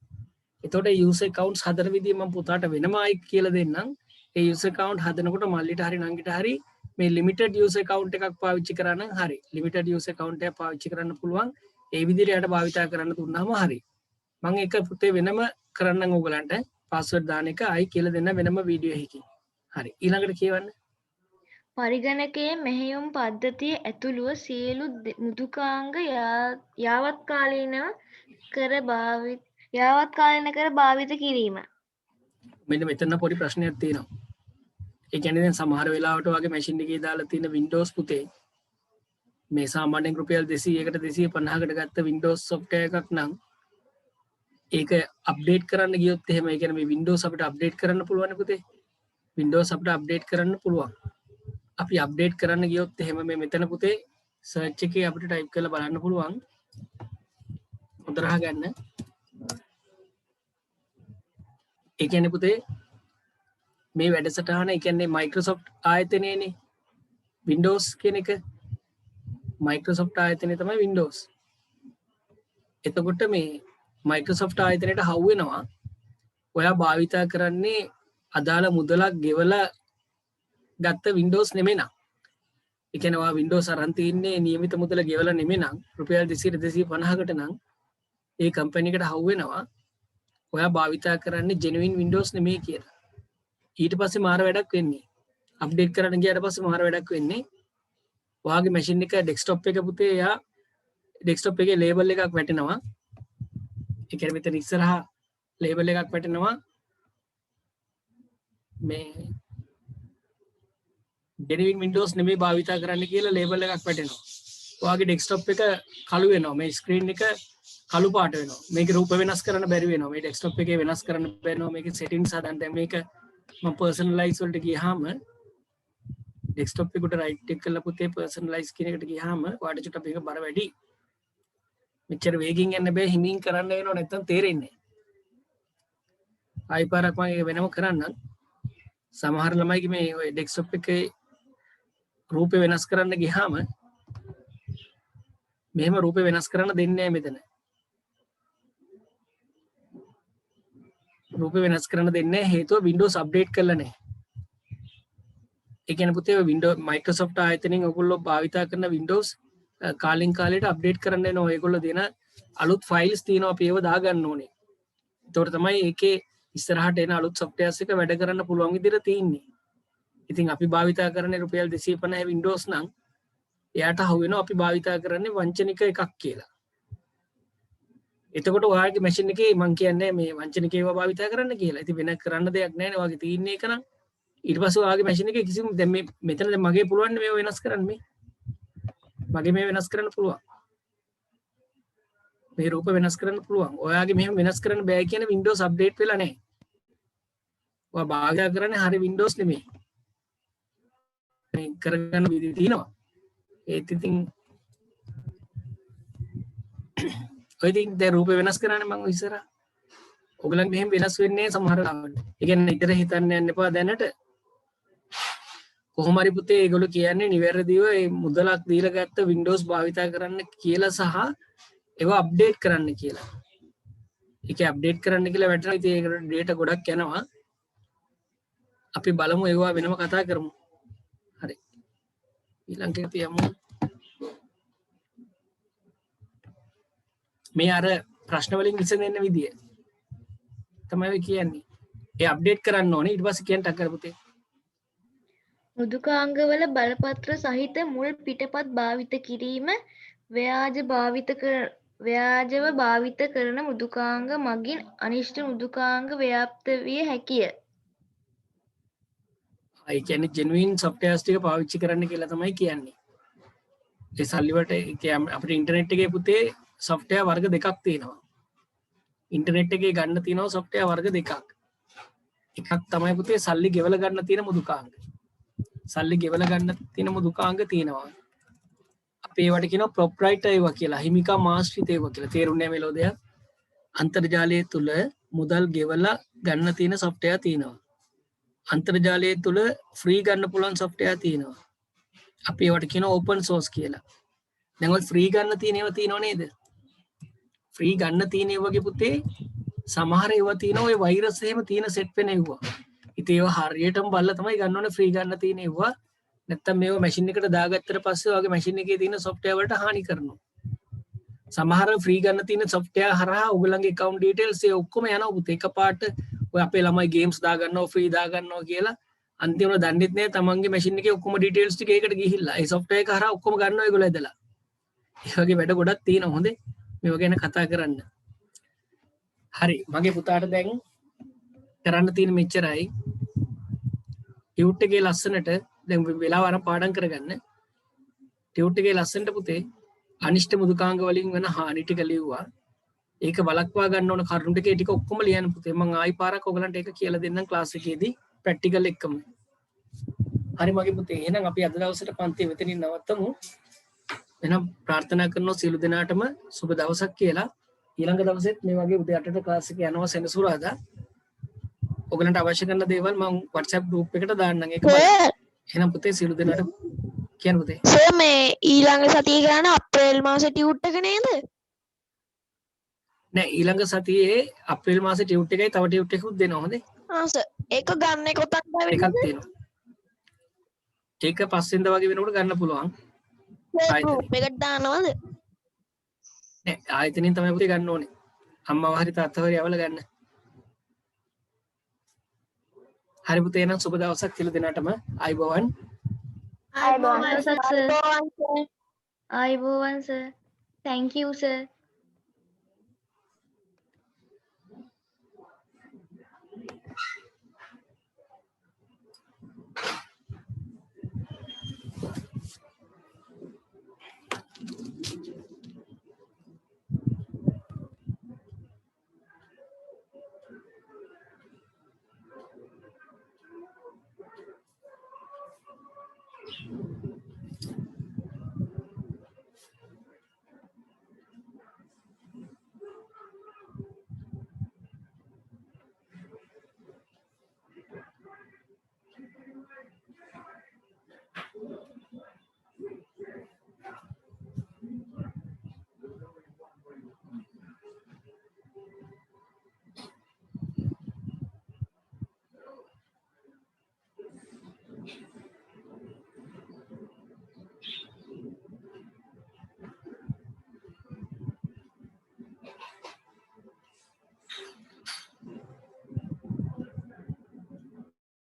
එතකොට යූසර් accounts හදන විදිය මම පුතාට වෙනම ආයි කියලා දෙන්නම්. ඒ යූසර් account හදනකොට මල්ලිට හරි නංගිට හරි මේ limited user account එකක් පාවිච්චි කරා නම් හරි. limited user account එකක් පාවිච්චි කරන්න පුළුවන්. ඒ විදිහට යට භාවිතා කරන්න දුන්නාම හරි. මම ඒක පුතේ වෙනම කරන්නම් ඕගලන්ට පාස්වර්ඩ් දාන එක ආයි කියලා දෙන්න වෙනම වීඩියෝ එකකින්. හරි. ඊළඟට කියවන්න. පරිගණකයේ මෙහෙයුම් පද්ධතිය ඇතුළුව සියලු මෘදුකාංග යාවත්කාලීන කර භාවිත කිරීම. මෙන්න මෙතන පොඩි ප්‍රශ්නයක් තියෙනවා. ඒ කියන්නේ දැන් සමහර වෙලාවට වගේ මැෂින් එකේ දාලා තියෙන Windows පුතේ මේ සාමාන්‍යයෙන් රුපියල් 200කට 250කට ගත්ත Windows software එකක් නම් ඒක අප්ඩේට් කරන්න ගියොත් එහෙම ඒ කියන්නේ මේ Windows අපිට අප්ඩේට් කරන්න පුළුවන් නේ පුතේ. Windows අපිට අප්ඩේට් කරන්න පුළුවන්. අපි අප්ඩේට් කරන්න ගියොත් එහෙම මේ මෙතන පුතේ සර්ච් එකේ අපිට ටයිප් කරලා බලන්න පුළුවන්. හොඳට අහගන්න. ඒ කියන්නේ පුතේ මේ වැඩසටහන ඒ කියන්නේ Microsoft ආයතනයේනේ Windows කියන එක Microsoft ආයතනය තමයි Windows. එතකොට මේ Microsoft ආයතනයට හවු වෙනවා ඔයා භාවිතා කරන්නේ අදාළ මුදලක් ගෙවලා ගත්ත Windows නෙමෙයි නං. ඒ කියන්නේ ඔයා Windows අරන් තින්නේ නියමිත මුදල ගෙවලා නෙමෙයි නං. රුපියල් 200 250කට නං ඒ කම්පැනි එකට හවු වෙනවා ඔයා භාවිතා කරන්නේ genuine Windows නෙමෙයි කියලා. ඊට පස්සේ මාර වැඩක් වෙන්නේ. අප්ඩේට් කරන්න ගියාට පස්සේ මාර වැඩක් වෙන්නේ. ඔයාගේ මැෂින් එක ඩෙස්ක්ටොප් එක පුතේ යා ඩෙස්ක්ටොප් එකේ ලේබල් එකක් වැටෙනවා. ඒ කියන්නේ මෙතන ඉස්සරහා ලේබල් එකක් වැටෙනවා. මේ genuine Windows නෙමෙයි භාවිතා කරන්න කියලා ලේබල් එකක් වැටෙනවා. ඔයාගේ ඩෙස්ක්ටොප් එක කළු වෙනවා. මේ ස්ක්‍රීන් එක කළු පාට වෙනවා. මේක රූප වෙනස් කරන්න බැරි වෙනවා. මේ ඩෙස්ක්ටොප් එකේ වෙනස් කරන්න බැරි වෙනවා. මේකේ settings හදන්න. දැන් මේක මම personalize වලට ගියාම ඩෙස්ක්ටොප් එකට right click කරලා පුතේ personalize කියන එකට ගියාම ඔයාලට චුට්ටක් මේක බර වැඩි. මෙච්චර වේගින් යන්න බෑ හිමින් කරන්න වෙනවා නැත්තම් තේරෙන්නේ නැහැ. ආයි පාරක් මම ඒක වෙනම කරන්නම්. සමහර ළමයිගේ මේ ඔය ඩෙස්ක්ටොප් එකේ රූපේ වෙනස් කරන්න ගියාම මෙහෙම රූපේ වෙනස් කරන්න දෙන්නේ නැහැ මෙතන. රූපේ වෙනස් කරන්න දෙන්නේ හේතුව Windows අප්ඩේට් කරලා නැහැ. ඒ කියන්නේ පුතේ Windows Microsoft ආයතනෙන් ඔයගොල්ලෝ භාවිතා කරන Windows කාලෙන් කාලයට අප්ඩේට් කරන්න වෙනවා. ඒගොල්ලෝ දෙන අලුත් ෆයිල්ස් තියෙනවා අපි ඒව දාගන්න ඕනේ. ඒතකොට තමයි ඒකේ ඉස්සරහට එන අලුත් softwares එක වැඩ කරන්න පුළුවන් විදිහට තියෙන්නේ. ඉතින් අපි භාවිතා කරන්නේ රුපියල් 250 Windows නම් එයාට අහු වෙනවා අපි භාවිතා කරන්නේ වංචනික එකක් කියලා. එතකොට ඔයාගේ මැෂින් එකේ මම කියන්නේ මේ වංචනික ඒවා භාවිතා කරන්න කියලා. ඉතින් වෙන කරන්න දෙයක් නැහැ නේ. ඔයාගේ තියෙන එක නම් ඊට පස්සේ ඔයාගේ මැෂින් එකේ කිසිම දැන් මේ මෙතන දැන් මගේ පුළුවන් මේව වෙනස් කරන්න මේ. මගේ මේ වෙනස් කරන්න පුළුවන්. මේ රූප වෙනස් කරන්න පුළුවන්. ඔයාගේ මෙහෙම වෙනස් කරන්න බෑ කියන Windows අප්ඩේට් වෙලා නැහැ. ඔයා භාවිතා කරන්නේ හරි Windows නෙමෙයි. මේ කරගන්න විදිහ තියෙනවා. ඒත් ඉතින් ඔය ඉතින් දැන් රූපේ වෙනස් කරන්නේ මම ඉස්සරහ. ඔයගලන්ට මෙහෙම වෙනස් වෙන්නේ සමහර ලාවට. ඒ කියන්නේ ඉතර හිතන්න යන්න එපා දැනට. කොහොම හරි පුතේ ඒගොල්ලෝ කියන්නේ නිවැරදිව මේ මුදලක් දීලා ගත්ත Windows භාවිතා කරන්න කියලා සහ ඒව අප්ඩේට් කරන්න කියලා. ඒක අප්ඩේට් කරන්න කියලා වැටෙනවා. ඉතින් ඒකට ඩේටා ගොඩක් යනවා. අපි බලමු ඒවා වෙනම කතා කරමු. හරි. ඊළඟට අපි යමු. මේ අර ප්‍රශ්න වලින් විසඳෙන්න විදිය තමයි කියන්නේ. ඒ අප්ඩේට් කරන්න ඕනේ. ඊට පස්සේ කියන්න ටක් කර පුතේ. මෘදුකාංගවල බලපත්‍ර සහිත මුල් පිටපත් භාවිත කිරීම ව්‍යාජව භාවිත කරන මෘදුකාංග මගින් අනිෂ්ට මෘදුකාංග ව්‍යාප්ත විය හැකිය. ඒ කියන්නේ ජෙනුයින් සොෆ්ට්වෙයාර්ස් ටික පාවිච්චි කරන්න කියලා තමයි කියන්නේ. ඒ සල්ලි වලට අපිට ඉන්ටර්නෙට් එකේ පුතේ සොෆ්ට්වෙයාර් වර්ග දෙකක් තියෙනවා. ඉන්ටර්නෙට් එකේ ගන්න තියෙනවා සොෆ්ට්වෙයාර් වර්ග දෙකක්. එකක් තමයි පුතේ සල්ලි ගෙවලා ගන්න තියෙන මෘදුකාංග. සල්ලි ගෙවලා ගන්න තියෙන මෘදුකාංග තියෙනවා. අපි ඒවට කියනවා ප්‍රොප්‍රයිටර් ඒවා කියලා. හිමිකම් ආශ්‍රිත ඒවා කියලා. තේරුන්නේ නැහැ මෙලෝදය. අන්තර්ජාලය තුල මුදල් ගෙවලා ගන්න තියෙන සොෆ්ට්වෙයාර් තියෙනවා. අන්තර්ජාලය තුල ෆ්‍රී ගන්න පුළුවන් සොෆ්ට්වෙයාර් තියෙනවා. අපි ඒවට කියනවා ඕපන් සෝස් කියලා. දැන් ඔය ෆ්‍රී ගන්න තියෙන ඒවා තියෙනව නේද? ෆ්‍රී ගන්න තියෙන ඒවාගේ පුතේ සමහර ඒවා තියෙනවා ඔය වෛරස් එහෙම තියෙන සෙට් වෙන ඒවා. ඉතින් ඒවා හරියටම බලලා තමයි ගන්න ඕනේ ෆ්‍රී ගන්න තියෙන ඒවා. නැත්තම් මේවා මැෂින් එකට දාගත්තට පස්සේ ඔයගේ මැෂින් එකේ තියෙන සොෆ්ට්වෙයාර් වලට හානි කරනවා. සමහර ෆ්‍රී ගන්න තියෙන සොෆ්ට්වෙයාර් හරහා ඔයගලගේ account details ඒ ඔක්කොම යනවා පුතේ. එකපාරට ඔය අපේ ළමයි ගේම්ස් දාගන්නවා ෆ්‍රී දාගන්නවා කියලා අන්තිමට දන්නෙත් නෑ තමන්ගේ මැෂින් එකේ ඔක්කොම ඩීටේල්ස් ටික ඒකට ගිහිල්ලා ඒ සොෆ්ට්වෙයාර් එක හරහා ඔක්කොම ගන්නවා ඒගොල්ලෝ ඇදලා. ඒ වගේ වැඩ ගොඩක් තියෙනවා හොඳේ. මේවා ගැන කතා කරන්න. හරි මගේ පුතාට දැන් කරන්න තියෙන මෙච්චරයි. ටියුට් එකේ ලස්සනට දැන් වෙලාව අරන් පාඩම් කරගන්න. ටියුට් එකේ ලස්සනට පුතේ අනිෂ්ට මෘදුකාංග වලින් වෙන හානි ටික ලිව්වා. ඒක වළක්වා ගන්න ඕන කරුණු ටික ඒ ටික ඔක්කොම ලියන්න පුතේ. මම ආයි පාරක් ඔයගලන්ට ඒක කියලා දෙන්නම් ක්ලාස් එකේදී ප්‍රැක්ටිකල් එක්කම. හරි මගේ පුතේ එහෙනම් අපි අද දවසට පන්තිය මෙතනින් නවත්තමු. එහෙනම් ප්‍රාර්ථනා කරනවා සියලු දෙනාටම සුබ දවසක් කියලා. ඊළඟ දවසෙත් මේ වගේ උදේ 8ට ක්ලාස් එක යනවා සෙනසුරාදා. ඔයගලන්ට අවශ්‍ය කරන දේවල් මම WhatsApp group එකට දාන්නම් ඒක බලන්න. එහෙනම් පුතේ සියලු දෙනාට කියන්න පුතේ. සර් මේ ඊළඟ සතියේ ගන්න අප්‍රේල් මාසේ ටියුට් එක නේද? නෑ ඊළඟ සතියේ අප්‍රේල් මාසේ ටියුට් එකයි තව ටියුට් එකකුත් දෙනවා හොඳේ. සර් ඒක ගන්න කොතනද එකක් වෙන්නේ? තියෙනවා. ඒක පස්සෙන්ද වගේ වෙනකොට ගන්න පුළුවන්. ගෲප් එකට දානවද? නෑ ආයතනින් තමයි පුතේ ගන්න ඕනේ. අම්මව හරි තාත්තව හරි යවලා ගන්න. හරි පුතේ එහෙනම් සුබ දවසක් කියලා දෙනාටම ආයිබෝවන්. ආයුබෝවන් සර්. Thank you sir.